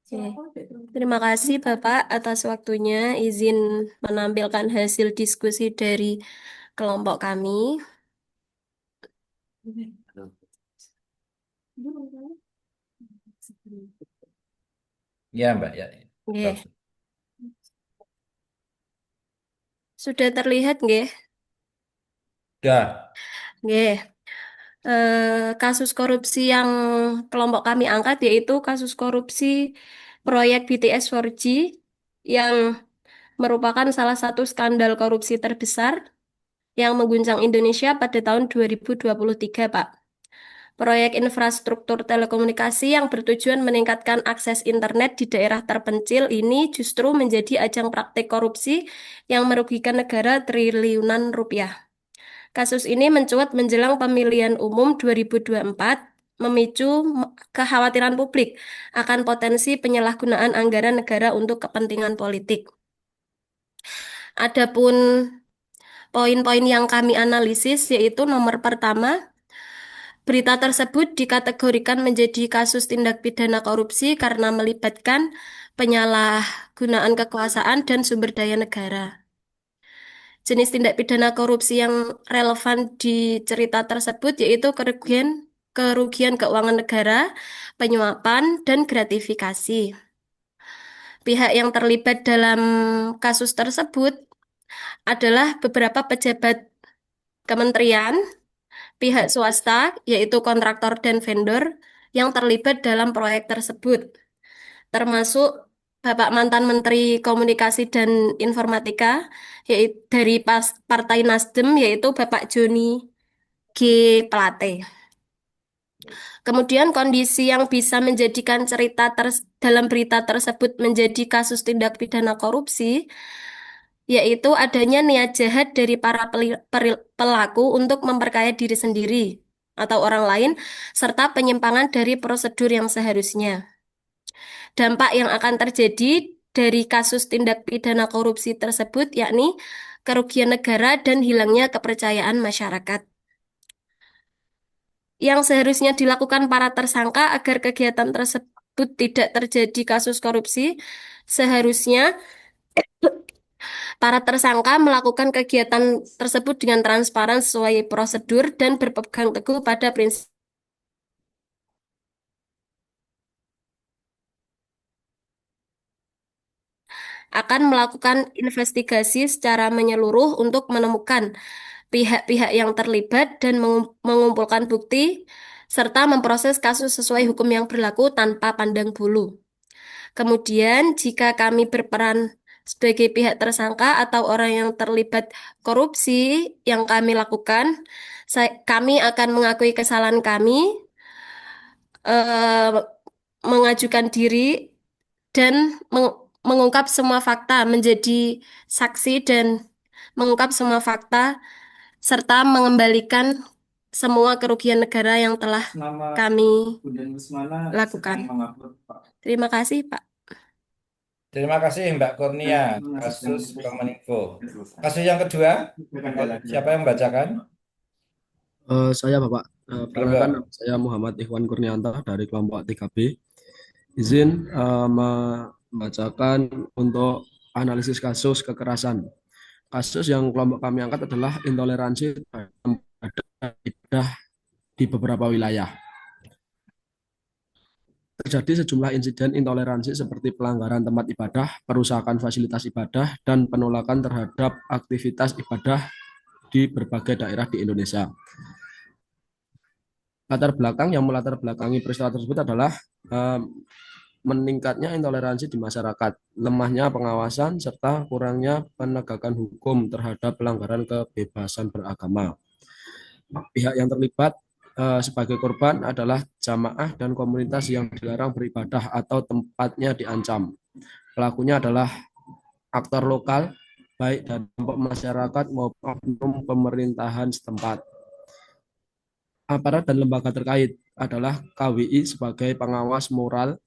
Oke. Terima kasih Bapak atas waktunya. Izin menampilkan hasil diskusi dari kelompok kami. Ya, Mbak, ya. Nggih. Sudah terlihat nggih? Sudah. Nggih. Kasus korupsi yang kelompok kami angkat yaitu kasus korupsi proyek BTS 4G yang merupakan salah satu skandal korupsi terbesar yang mengguncang Indonesia pada tahun 2023, Pak. Proyek infrastruktur telekomunikasi yang bertujuan meningkatkan akses internet di daerah terpencil ini justru menjadi ajang praktik korupsi yang merugikan negara triliunan rupiah. Kasus ini mencuat menjelang pemilihan umum 2024, memicu kekhawatiran publik akan potensi penyalahgunaan anggaran negara untuk kepentingan politik. Adapun poin-poin yang kami analisis yaitu nomor pertama, berita tersebut dikategorikan menjadi kasus tindak pidana korupsi karena melibatkan penyalahgunaan kekuasaan dan sumber daya negara. Jenis tindak pidana korupsi yang relevan di cerita tersebut yaitu kerugian keuangan negara, penyuapan, dan gratifikasi. Pihak yang terlibat dalam kasus tersebut adalah beberapa pejabat kementerian, pihak swasta, yaitu kontraktor dan vendor yang terlibat dalam proyek tersebut, termasuk Bapak mantan Menteri Komunikasi dan Informatika yaitu dari Partai Nasdem yaitu Bapak Joni G. Plate. Kemudian kondisi yang bisa menjadikan cerita dalam berita tersebut menjadi kasus tindak pidana korupsi yaitu adanya niat jahat dari para pelaku untuk memperkaya diri sendiri atau orang lain serta penyimpangan dari prosedur yang seharusnya. Dampak yang akan terjadi dari kasus tindak pidana korupsi tersebut yakni kerugian negara dan hilangnya kepercayaan masyarakat. Yang seharusnya dilakukan para tersangka agar kegiatan tersebut tidak terjadi kasus korupsi, seharusnya para tersangka melakukan kegiatan tersebut dengan transparan sesuai prosedur dan berpegang teguh pada prinsip akan melakukan investigasi secara menyeluruh untuk menemukan pihak-pihak yang terlibat dan mengumpulkan bukti serta memproses kasus sesuai hukum yang berlaku tanpa pandang bulu. Kemudian, jika kami berperan sebagai pihak tersangka atau orang yang terlibat korupsi yang kami lakukan, kami akan mengakui kesalahan kami, eh, mengajukan diri, dan mengungkap semua fakta menjadi saksi dan mengungkap semua fakta serta mengembalikan semua kerugian negara yang telah kami lakukan. Terima kasih, Pak. Terima kasih Mbak Kurnia, kasus Kominfo. Kasus yang kedua, siapa yang membacakan? Saya Bapak, perkenalkan Monggo. nama saya Muhammad Ikhwan Kurnianto dari kelompok 3B. Izin membacakan untuk analisis kasus kekerasan. Kasus yang kelompok kami angkat adalah intoleransi terhadap ibadah di beberapa wilayah. Terjadi sejumlah insiden intoleransi seperti pelanggaran tempat ibadah, perusakan fasilitas ibadah, dan penolakan terhadap aktivitas ibadah di berbagai daerah di Indonesia. Latar belakang yang melatar belakangi peristiwa tersebut adalah meningkatnya intoleransi di masyarakat, lemahnya pengawasan, serta kurangnya penegakan hukum terhadap pelanggaran kebebasan beragama. Pihak yang terlibat sebagai korban adalah jamaah dan komunitas yang dilarang beribadah atau tempatnya diancam. Pelakunya adalah aktor lokal, baik dari kelompok masyarakat maupun oknum pemerintahan setempat. Aparat dan lembaga terkait adalah KWI sebagai pengawas moral,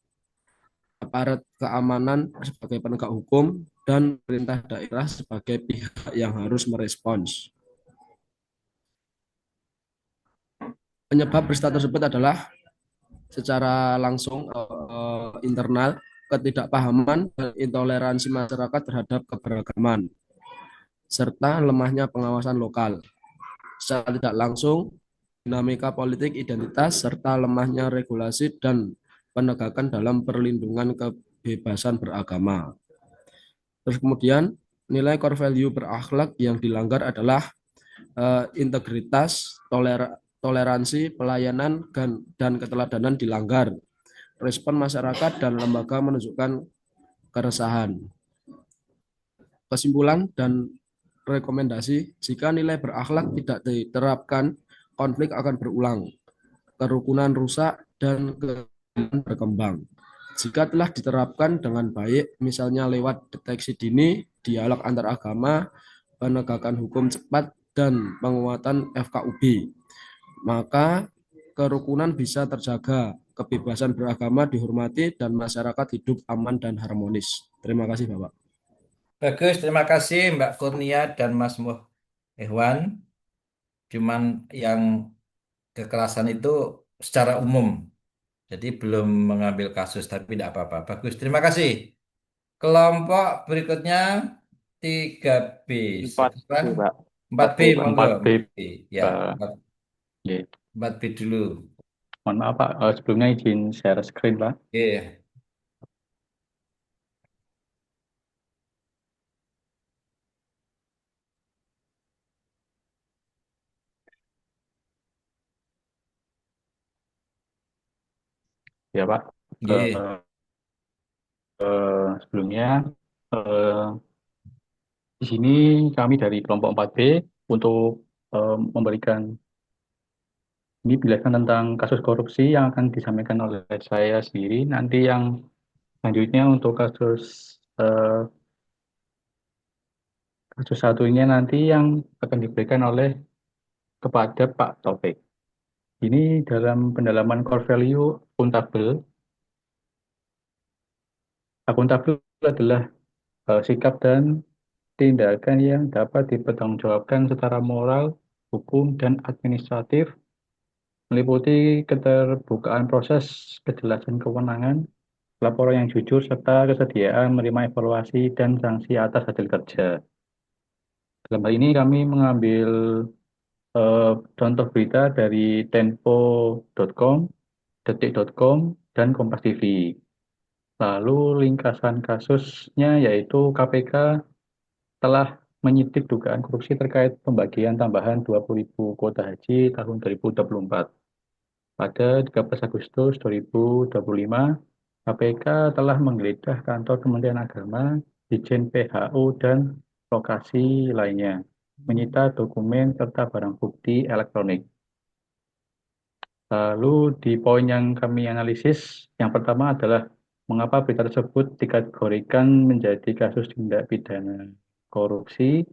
aparat keamanan sebagai penegak hukum, dan pemerintah daerah sebagai pihak yang harus merespons. Penyebab peristiwa tersebut adalah secara langsung internal ketidakpahaman dan intoleransi masyarakat terhadap keberagaman, serta lemahnya pengawasan lokal. Secara tidak langsung, dinamika politik identitas, serta lemahnya regulasi dan penegakan dalam perlindungan kebebasan beragama. Terus kemudian, nilai core value berakhlak yang dilanggar adalah integritas, toleransi, pelayanan, dan keteladanan dilanggar. Respon masyarakat dan lembaga menunjukkan keresahan. Kesimpulan dan rekomendasi, jika nilai berakhlak tidak diterapkan, konflik akan berulang, kerukunan rusak, dan keadilan berkembang. Jika telah diterapkan dengan baik, misalnya lewat deteksi dini, dialog antar agama, penegakan hukum cepat, dan penguatan FKUB, maka kerukunan bisa terjaga, kebebasan beragama dihormati, dan masyarakat hidup aman dan harmonis. Terima kasih, Bapak. Bagus, terima kasih Mbak Kurnia dan Mas Ikhwan. Cuman yang kekerasan itu secara umum. Jadi belum mengambil kasus, tapi tidak apa-apa. Bagus, terima kasih. Kelompok berikutnya 3B. 4B, Pak. 4B, monggo. 4B. Ya, Pak. 4B dulu. Mohon maaf, Pak. Sebelumnya izin share screen, Pak. Oke. Ya, Pak. Sebelumnya, di sini kami dari kelompok 4B untuk memberikan ini penjelasan tentang kasus korupsi yang akan disampaikan oleh saya sendiri. Nanti yang selanjutnya untuk kasus satunya nanti yang akan diberikan oleh kepada Pak Taufik. Ini dalam pendalaman core value akuntabel. Akuntabel adalah sikap dan tindakan yang dapat dipertanggungjawabkan secara moral, hukum, dan administratif, meliputi keterbukaan proses, kejelasan kewenangan, laporan yang jujur, serta kesediaan menerima evaluasi dan sanksi atas hasil kerja. Dalam hal ini kami mengambil contoh berita dari tempo.com, detik.com, dan Kompas TV. Lalu ringkasan kasusnya yaitu KPK telah menyidik dugaan korupsi terkait pembagian tambahan 20.000 kuota haji tahun 2024. Pada 13 Agustus 2025, KPK telah menggeledah kantor Kementerian Agama, Ditjen PHU, dan lokasi lainnya, menyita dokumen serta barang bukti elektronik. Lalu di poin yang kami analisis, yang pertama adalah mengapa berita tersebut dikategorikan menjadi kasus tindak pidana korupsi.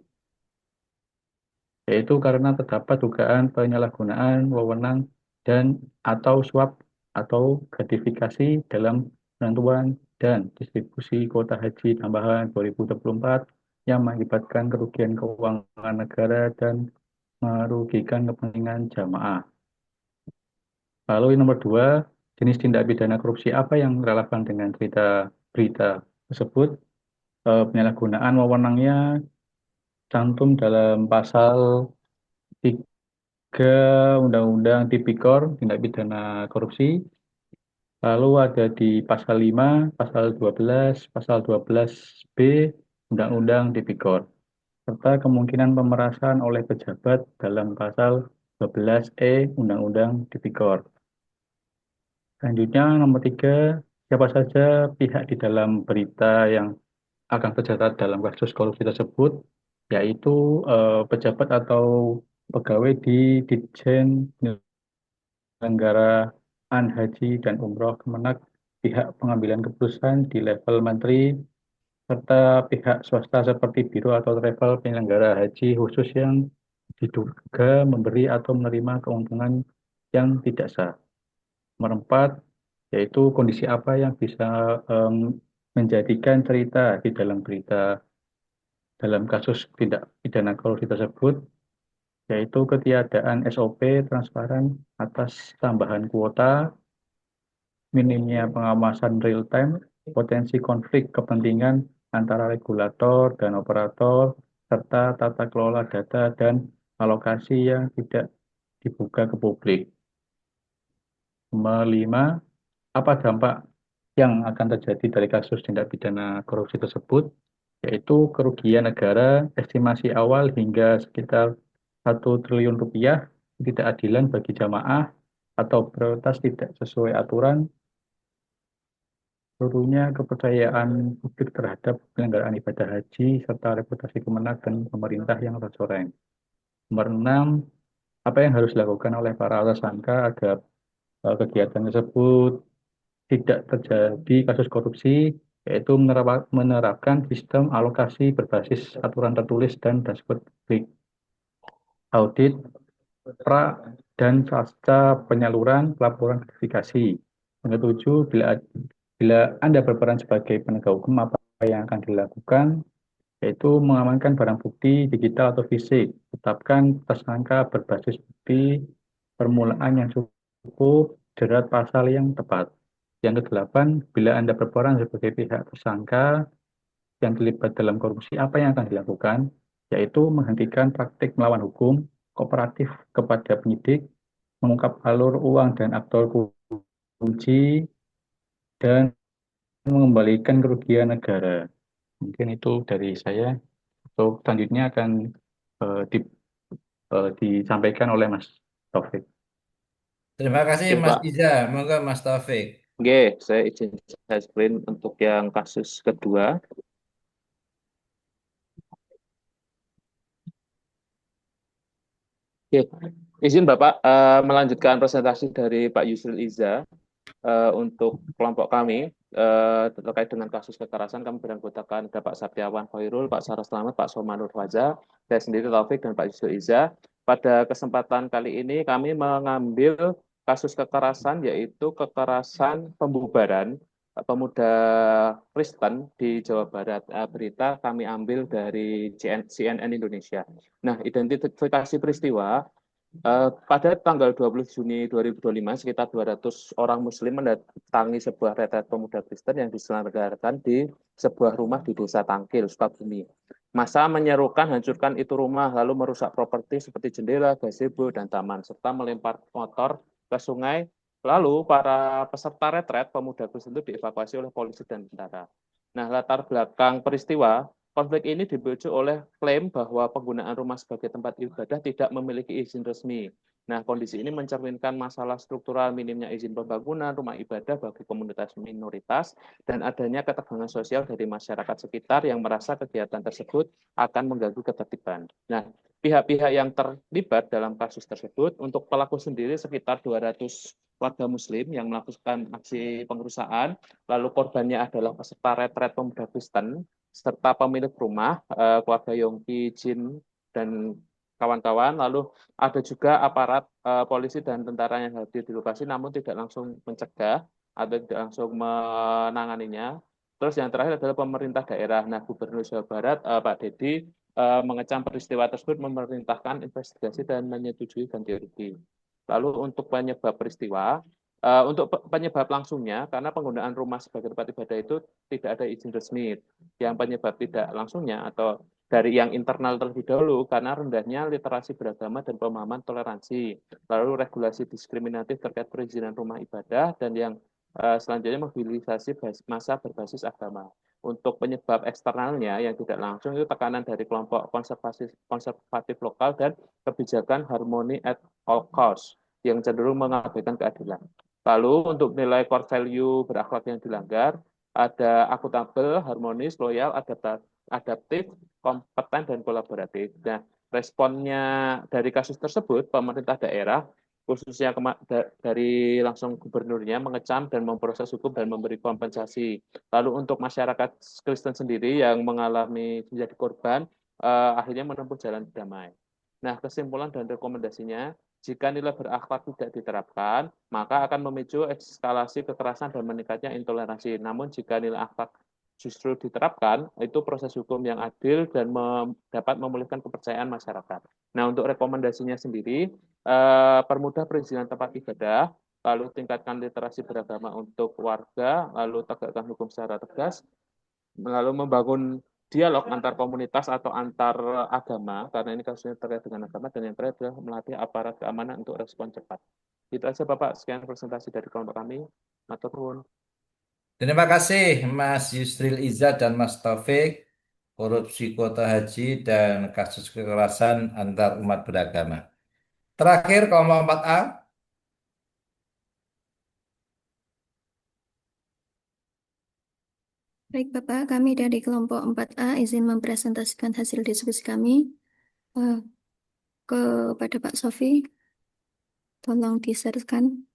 yaitu karena terdapat dugaan penyalahgunaan wewenang dan atau suap atau gratifikasi dalam penentuan dan distribusi kuota haji tambahan 2024 yang mengakibatkan kerugian keuangan negara dan merugikan kepentingan jamaah. Lalu yang nomor dua, jenis tindak pidana korupsi apa yang relevan dengan berita tersebut? Penyalahgunaan wewenangnya cantum dalam pasal 3 Undang-Undang Tipikor tindak pidana korupsi. Lalu ada di pasal 5, pasal 12, pasal 12B Undang-Undang Tipikor. Serta kemungkinan pemerasan oleh pejabat dalam pasal 12E Undang-Undang Tipikor. Selanjutnya nomor 3, siapa saja pihak di dalam berita yang akan tercatat dalam kasus korupsi tersebut, yaitu pejabat atau pegawai di Ditjen Penyelenggaraan Haji dan Umroh Kemenak, pihak pengambilan keputusan di level menteri, serta pihak swasta seperti biro atau travel penyelenggara haji khusus yang diduga memberi atau menerima keuntungan yang tidak sah. Nomor 4, yaitu kondisi apa yang bisa menjadikan cerita di dalam berita dalam kasus tindak pidana korupsi tersebut, yaitu ketiadaan SOP transparan atas tambahan kuota, minimnya pengawasan real time, potensi konflik kepentingan antara regulator dan operator, serta tata kelola data dan alokasi yang tidak dibuka ke publik. Nomor 5, apa dampak yang akan terjadi dari kasus tindak pidana korupsi tersebut, yaitu kerugian negara estimasi awal hingga sekitar 1 triliun rupiah, ketidakadilan bagi jamaah atau prioritas tidak sesuai aturan, turunnya kepercayaan publik terhadap penyelenggaraan ibadah haji, serta reputasi Kemenak dan pemerintah yang tercoreng. Nomor 6, apa yang harus dilakukan oleh para tersangka agar kegiatan tersebut tidak terjadi kasus korupsi, yaitu menerapkan sistem alokasi berbasis aturan tertulis dan dashboard publik, audit pra dan pasca penyaluran laporan verifikasi. Yang ketujuh, bila Anda berperan sebagai penegak hukum, apa yang akan dilakukan? Yaitu mengamankan barang bukti digital atau fisik, tetapkan tersangka berbasis bukti, permulaan yang cukup, jerat pasal yang tepat. Yang kedelapan, bila Anda berperan sebagai pihak tersangka yang terlibat dalam korupsi, apa yang akan dilakukan? Yaitu menghentikan praktik melawan hukum, kooperatif kepada penyidik, mengungkap alur uang dan aktor kunci, dan mengembalikan kerugian negara. Mungkin itu dari saya. Untuk selanjutnya akan disampaikan oleh Mas Taufik. Terima kasih Oke, Mas Pak. Iza. Moga Mas Taufik. Oke, saya izin saya screen untuk yang kasus kedua. Oke, izin Bapak melanjutkan presentasi dari Pak Yusril Iza. Untuk kelompok kami terkait dengan kasus kekerasan, kami beranggotakan ada Pak Saptiawan Khairul, Pak Sarah Slamet, Pak Somanur Faza, saya sendiri Taufik, dan Pak Yusril Iza. Pada kesempatan kali ini kami mengambil kasus kekerasan, yaitu kekerasan pembubaran pemuda Kristen di Jawa Barat. Berita kami ambil dari CNN Indonesia. Nah, identifikasi peristiwa pada tanggal 20 Juni 2025, sekitar 200 orang Muslim mendatangi sebuah retret pemuda Kristen yang diselenggarakan di sebuah rumah di Desa Tangkil, Sukabumi. Massa menyerukan hancurkan itu rumah, lalu merusak properti seperti jendela, gazebo, dan taman, serta melempar motor ke sungai. Lalu para peserta retret pemuda Kristen itu dievakuasi oleh polisi dan tentara. Nah, latar belakang peristiwa konflik ini dipicu oleh klaim bahwa penggunaan rumah sebagai tempat ibadah tidak memiliki izin resmi. Nah, kondisi ini mencerminkan masalah struktural minimnya izin pembangunan rumah ibadah bagi komunitas minoritas dan adanya ketegangan sosial dari masyarakat sekitar yang merasa kegiatan tersebut akan mengganggu ketertiban. Nah, pihak-pihak yang terlibat dalam kasus tersebut, untuk pelaku sendiri sekitar 200 warga Muslim yang melakukan aksi pengerusakan, lalu korbannya adalah peserta retret pemuda Kristen, serta pemilik rumah, keluarga Yongki, Jin, dan kawan-kawan. Lalu ada juga aparat polisi dan tentara yang hadir di lokasi namun tidak langsung mencegah atau tidak langsung menanganinya. Terus yang terakhir adalah pemerintah daerah. Nah, Gubernur Jawa Barat, Pak Dedi, mengecam peristiwa tersebut, memerintahkan investigasi dan menyetujui ganti rugi. Lalu untuk penyebab peristiwa, untuk penyebab langsungnya, karena penggunaan rumah sebagai tempat ibadah itu tidak ada izin resmi. Yang penyebab tidak langsungnya atau dari yang internal terlebih dahulu, karena rendahnya literasi beragama dan pemahaman toleransi. Lalu regulasi diskriminatif terkait perizinan rumah ibadah, dan yang selanjutnya mobilisasi massa berbasis agama. Untuk penyebab eksternalnya yang tidak langsung itu tekanan dari kelompok konservatif lokal dan kebijakan harmoni at all cost yang cenderung mengabaikan keadilan. Lalu untuk nilai core value berakhlak yang dilanggar, ada akuntabel, harmonis, loyal, adaptif, kompeten, dan kolaboratif. Nah, responnya dari kasus tersebut, pemerintah daerah, khususnya dari langsung gubernurnya, mengecam dan memproses hukum dan memberi kompensasi. Lalu untuk masyarakat Kristen sendiri yang mengalami menjadi korban, akhirnya menempuh jalan damai. Nah, kesimpulan dan rekomendasinya, jika nilai berakhlak tidak diterapkan, maka akan memicu eskalasi kekerasan dan meningkatnya intoleransi. Namun jika nilai akhlak justru diterapkan, itu proses hukum yang adil dan dapat memulihkan kepercayaan masyarakat. Nah, untuk rekomendasinya sendiri, permudah perizinan tempat ibadah, lalu tingkatkan literasi beragama untuk warga, lalu tegakkan hukum secara tegas, lalu membangun dialog antar komunitas atau antar agama, karena ini kasusnya terkait dengan agama, dan yang terakhir adalah melatih aparat keamanan untuk respon cepat. Itu aja Bapak, sekian presentasi dari kelompok kami. Matur nuwun. Terima kasih Mas Yusril Iza dan Mas Taufik, korupsi kuota haji dan kasus kekerasan antar umat beragama. Terakhir kelompok 4A. Baik Bapak, kami dari kelompok 4A izin mempresentasikan hasil diskusi kami kepada Pak Sofi. Tolong di-share-kan.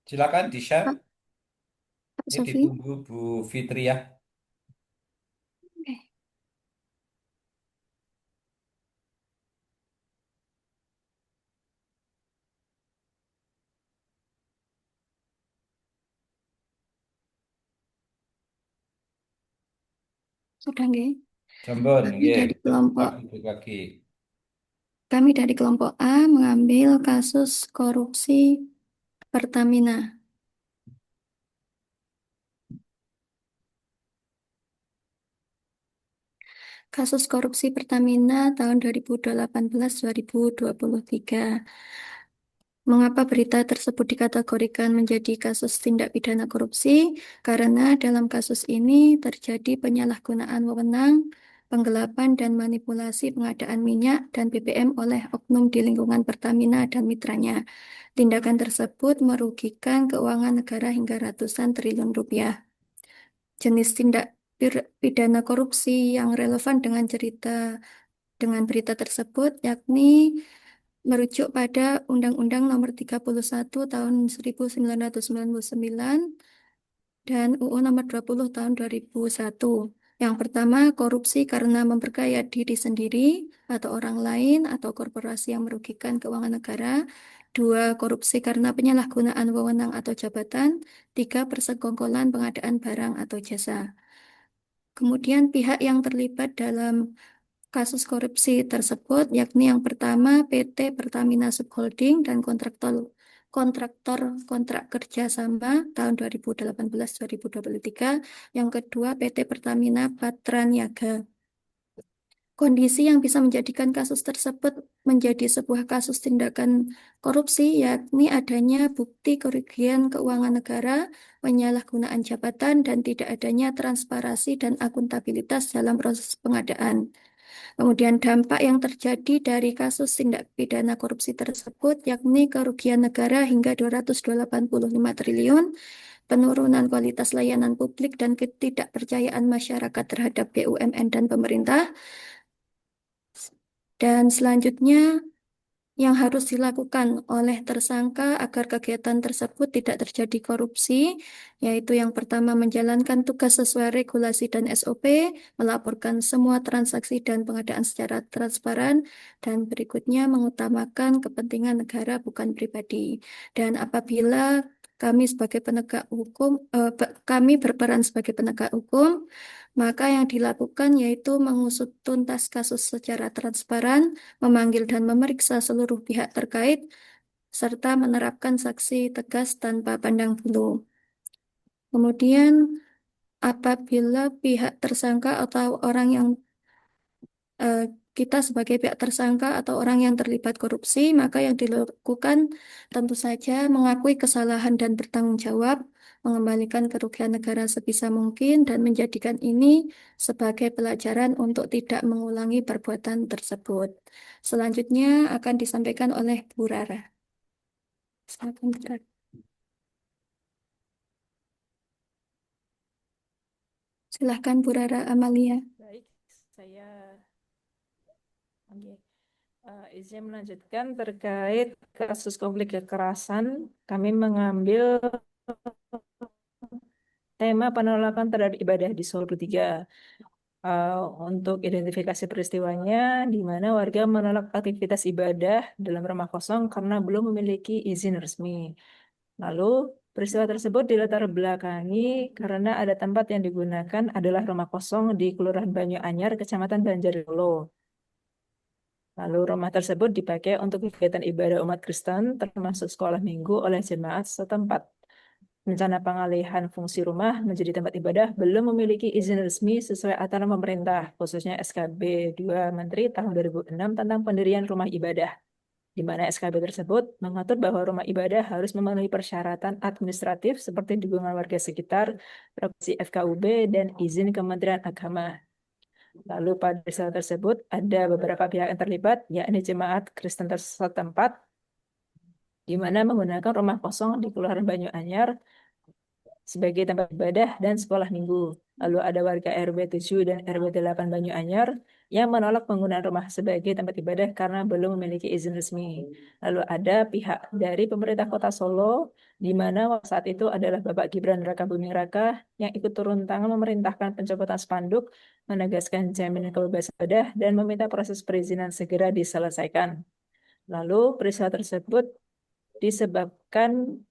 Silakan di-share. Pak Ini Sofi. ditunggu Bu Fitri ya. Oke. Sudah nggih? Sampun, Kami nggih. dari kelompok Kaki. Kami dari kelompok A mengambil kasus korupsi Pertamina. Kasus korupsi Pertamina tahun 2018-2023. Mengapa berita tersebut dikategorikan menjadi kasus tindak pidana korupsi? Karena dalam kasus ini terjadi penyalahgunaan wewenang, penggelapan dan manipulasi pengadaan minyak dan BBM oleh oknum di lingkungan Pertamina dan mitranya. Tindakan tersebut merugikan keuangan negara hingga ratusan triliun rupiah. Jenis tindak pidana korupsi yang relevan dengan berita tersebut yakni merujuk pada Undang-Undang Nomor 31 Tahun 1999 dan UU Nomor 20 Tahun 2001. Yang pertama, korupsi karena memperkaya diri sendiri atau orang lain atau korporasi yang merugikan keuangan negara. Dua, korupsi karena penyalahgunaan wewenang atau jabatan. Tiga, persekongkolan pengadaan barang atau jasa. Kemudian pihak yang terlibat dalam kasus korupsi tersebut, yakni yang pertama PT Pertamina Subholding dan kontraktor kontrak kerja sama tahun 2018-2023, yang kedua PT Pertamina Patraniaga. Kondisi yang bisa menjadikan kasus tersebut menjadi sebuah kasus tindakan korupsi yakni adanya bukti kerugian keuangan negara, penyalahgunaan jabatan, dan tidak adanya transparansi dan akuntabilitas dalam proses pengadaan. Kemudian dampak yang terjadi dari kasus tindak pidana korupsi tersebut yakni kerugian negara hingga 285 triliun, penurunan kualitas layanan publik dan ketidakpercayaan masyarakat terhadap BUMN dan pemerintah. Dan selanjutnya yang harus dilakukan oleh tersangka agar kegiatan tersebut tidak terjadi korupsi, yaitu yang pertama menjalankan tugas sesuai regulasi dan SOP, melaporkan semua transaksi dan pengadaan secara transparan, dan berikutnya mengutamakan kepentingan negara bukan pribadi. Dan apabila kami sebagai penegak hukum, kami berperan sebagai penegak hukum, maka yang dilakukan yaitu mengusut tuntas kasus secara transparan, memanggil dan memeriksa seluruh pihak terkait, serta menerapkan sanksi tegas tanpa pandang bulu. Kemudian, apabila pihak tersangka atau orang yang eh, kita sebagai pihak tersangka atau orang yang terlibat korupsi, maka yang dilakukan tentu saja mengakui kesalahan dan bertanggung jawab, mengembalikan kerugian negara sebisa mungkin, dan menjadikan ini sebagai pelajaran untuk tidak mengulangi perbuatan tersebut. Selanjutnya akan disampaikan oleh Bu Rara. Silakan, Bu Rara. Silahkan Bu Rara Amalia. Baik, saya Oke. Izin melanjutkan terkait kasus konflik kekerasan. Kami mengambil tema penolakan terhadap ibadah di Solo 3. Untuk identifikasi peristiwanya, di mana warga menolak aktivitas ibadah dalam rumah kosong karena belum memiliki izin resmi. Lalu, peristiwa tersebut dilatar belakangi karena ada tempat yang digunakan adalah rumah kosong di Kelurahan Banyu Kecamatan Banjar Solo. Lalu rumah tersebut dipakai untuk kegiatan ibadah umat Kristen, termasuk sekolah minggu oleh jemaat setempat. Rencana pengalihan fungsi rumah menjadi tempat ibadah belum memiliki izin resmi sesuai aturan pemerintah, khususnya SKB 2 Menteri tahun 2006 tentang pendirian rumah ibadah, di mana SKB tersebut mengatur bahwa rumah ibadah harus memenuhi persyaratan administratif seperti dukungan warga sekitar, provinsi FKUB, dan izin Kementerian Agama. Lalu pada peristiwa tersebut ada beberapa pihak yang terlibat, yakni jemaat Kristen setempat, di mana menggunakan rumah kosong di Kelurahan Banyu sebagai tempat ibadah dan sekolah minggu. Lalu ada warga RW 7 dan RW 8 Banyu yang menolak penggunaan rumah sebagai tempat ibadah karena belum memiliki izin resmi. Lalu ada pihak dari pemerintah Kota Solo, di mana saat itu adalah Bapak Gibran Rakabuming Raka yang ikut turun tangan memerintahkan pencopotan spanduk, menegaskan jaminan kebebasan ibadah, dan meminta proses perizinan segera diselesaikan. Lalu peristiwa tersebut disebabkan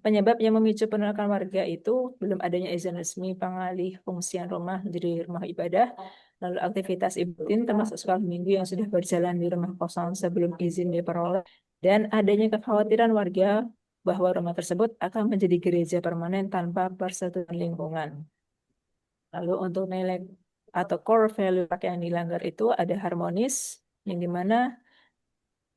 penyebab yang memicu penolakan warga itu belum adanya izin resmi pengalih fungsian rumah menjadi rumah ibadah, lalu aktivitas ibadah rutin termasuk sekolah minggu yang sudah berjalan di rumah kosong sebelum izin diperoleh, dan adanya kekhawatiran warga bahwa rumah tersebut akan menjadi gereja permanen tanpa persetujuan lingkungan. Lalu untuk nilai atau core value yang dilanggar itu ada harmonis, yang dimana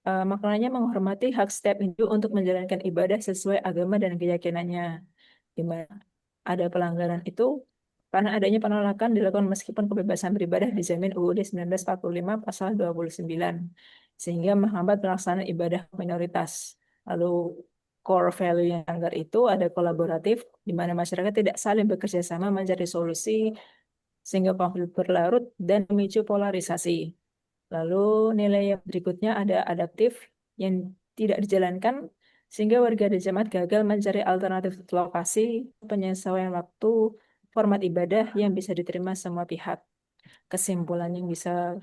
maknanya menghormati hak setiap individu untuk menjalankan ibadah sesuai agama dan keyakinannya. Di mana ada pelanggaran itu karena adanya penolakan dilakukan meskipun kebebasan beribadah dijamin UUD 1945 pasal 29, sehingga menghambat pelaksanaan ibadah minoritas. Lalu core value yang dilanggar itu ada kolaboratif, di mana masyarakat tidak saling bekerja sama mencari solusi sehingga konflik berlarut dan memicu polarisasi. Lalu nilai yang berikutnya ada adaptif yang tidak dijalankan sehingga warga dan jemaat gagal mencari alternatif lokasi, penyesuaian waktu, format ibadah yang bisa diterima semua pihak. Kesimpulan yang bisa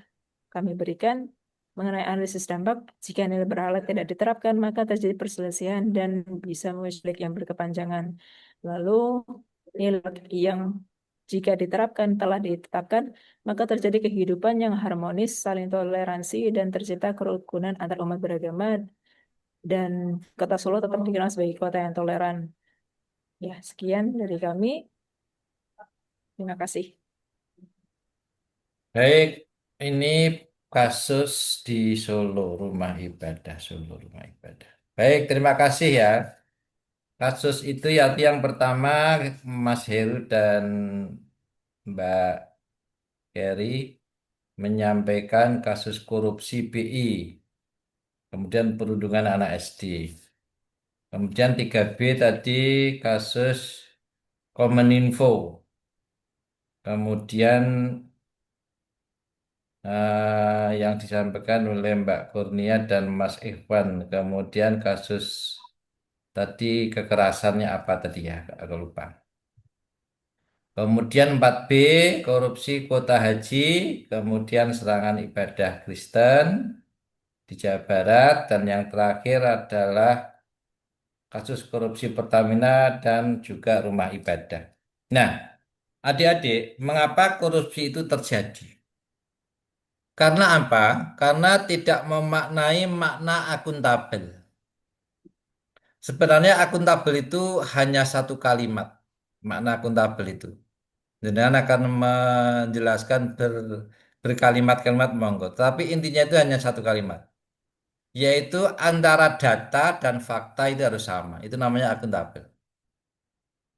kami berikan mengenai analisis dampak, jika nilai berhala tidak diterapkan, maka terjadi perselisihan dan bisa memicu konflik yang berkepanjangan. Lalu nilai yang jika diterapkan telah ditetapkan, maka terjadi kehidupan yang harmonis, saling toleransi, dan tercipta kerukunan antar umat beragama, dan Kota Solo tetap dikenal sebagai kota yang toleran. Ya, sekian dari kami. Terima kasih. Baik, ini kasus di Solo, rumah ibadah Solo, rumah ibadah. Baik, terima kasih ya. Kasus itu ya yang pertama Mas Heru dan Mbak Kerry menyampaikan kasus korupsi BI, kemudian perundungan anak SD. Kemudian 3B tadi kasus Kominfo. Kemudian yang disampaikan oleh Mbak Kurnia dan Mas Ikhwan. Kemudian kasus tadi kekerasannya apa tadi ya? Aku lupa. Kemudian 4B korupsi kuota haji. Kemudian serangan ibadah Kristen di Jawa Barat. Dan yang terakhir adalah kasus korupsi Pertamina dan juga rumah ibadah. Nah, adik-adik, mengapa korupsi itu terjadi? Karena apa? Karena tidak memaknai makna akuntabel. Sebenarnya akuntabel itu hanya satu kalimat. Makna akuntabel itu. Dan akan menjelaskan berkalimat-kalimat monggo. Tapi intinya itu hanya satu kalimat. Yaitu antara data dan fakta itu harus sama. Itu namanya akuntabel.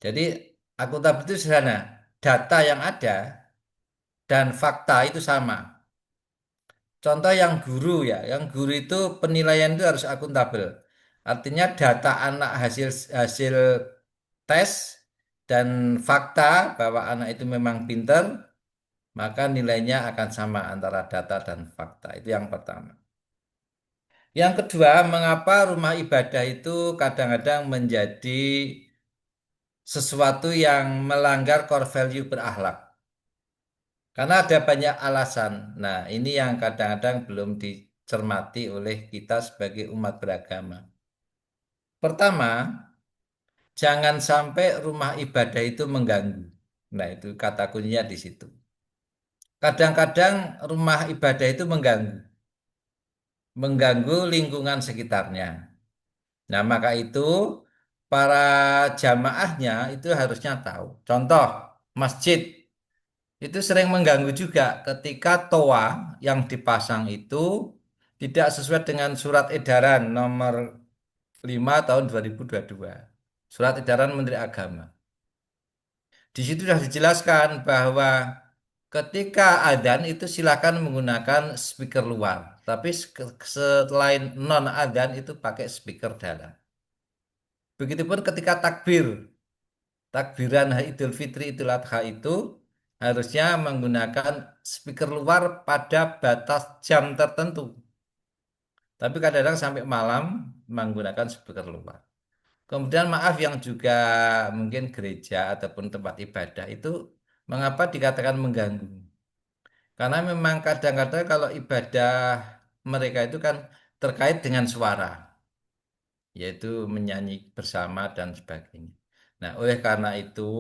Jadi akuntabel itu sederhana. Data yang ada dan fakta itu sama. Contoh yang guru ya, yang guru itu penilaian itu harus akuntabel. Artinya data anak hasil hasil tes dan fakta bahwa anak itu memang pinter, maka nilainya akan sama antara data dan fakta. Itu yang pertama. Yang kedua, mengapa rumah ibadah itu kadang-kadang menjadi sesuatu yang melanggar core value berakhlak? Karena ada banyak alasan. Nah, ini yang kadang-kadang belum dicermati oleh kita sebagai umat beragama. Pertama, jangan sampai rumah ibadah itu mengganggu. Nah, itu kata kuncinya di situ. Kadang-kadang rumah ibadah itu mengganggu lingkungan sekitarnya. Nah, maka itu para jamaahnya itu harusnya tahu. Contoh, masjid itu sering mengganggu juga ketika toa yang dipasang itu tidak sesuai dengan surat edaran nomor 5 tahun 2022. Surat edaran Menteri Agama. Di situ sudah dijelaskan bahwa ketika adzan itu silakan menggunakan speaker luar, tapi selain non adzan itu pakai speaker dalam. Begitupun ketika takbiran Idul Fitri Idul Adha itu harusnya menggunakan speaker luar pada batas jam tertentu. Tapi kadang-kadang sampai malam menggunakan speaker luar. Kemudian maaf yang juga mungkin gereja ataupun tempat ibadah itu mengapa dikatakan mengganggu? Karena memang kadang-kadang kalau ibadah mereka itu kan terkait dengan suara, yaitu menyanyi bersama dan sebagainya. Nah, oleh karena itu,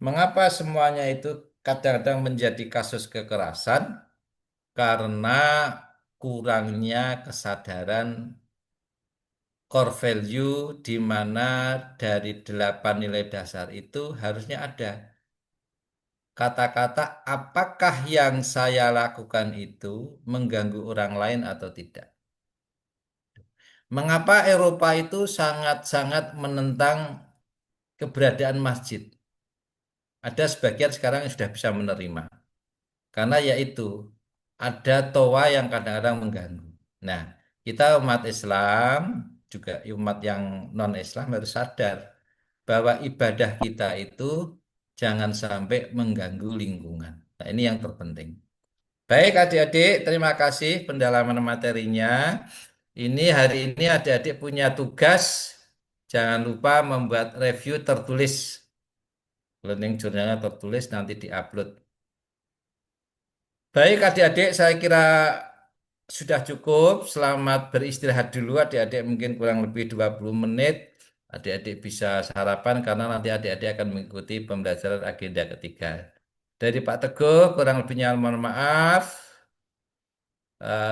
mengapa semuanya itu kadang-kadang menjadi kasus kekerasan? Karena kurangnya kesadaran core value di mana dari 8 nilai dasar itu harusnya ada kata-kata apakah yang saya lakukan itu mengganggu orang lain atau tidak. Mengapa Eropa itu sangat-sangat menentang keberadaan masjid? Ada sebagian sekarang yang sudah bisa menerima. Karena yaitu ada toa yang kadang-kadang mengganggu. Nah, kita umat Islam, juga umat yang non-Islam harus sadar bahwa ibadah kita itu jangan sampai mengganggu lingkungan. Nah, ini yang terpenting. Baik adik-adik, terima kasih pendalaman materinya. Ini hari ini adik-adik punya tugas, jangan lupa membuat review tertulis. Learning journalnya tertulis nanti diupload. Baik adik-adik, saya kira sudah cukup. Selamat beristirahat dulu adik-adik, mungkin kurang lebih 20 menit. Adik-adik bisa sarapan karena nanti adik-adik akan mengikuti pembelajaran agenda ketiga. Dari Pak Teguh, kurang lebihnya mohon maaf.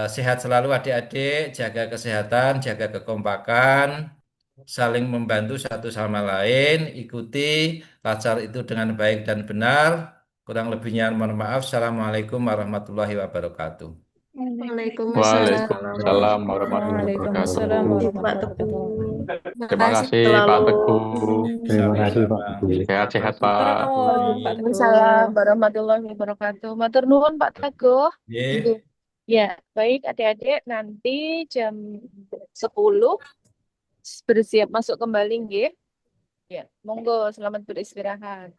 Sehat selalu adik-adik, jaga kesehatan, jaga kekompakan, saling membantu satu sama lain, ikuti lacar itu dengan baik dan benar. Kurang lebihnya mohon maaf. Assalamualaikum warahmatullahi wabarakatuh. Waalaikumsalam. Waalaikumsalam warahmatullahi Waalaikumsalam wabarakatuh. Pak warahmatullahi Teguh. wabarakatuh. Terima kasih kasih Pak selalu. Teguh. Terima kasih Pak Sama-sama. Teguh. Sehat-sehat Terima kasih Pak Pak. Doni. Waalaikumsalam warahmatullahi wabarakatuh. Matur nuwun Pak Teguh. Ye. Ya, baik adik-adik, nanti jam 10 bersiap masuk kembali nggih. Ya, monggo selamat beristirahat.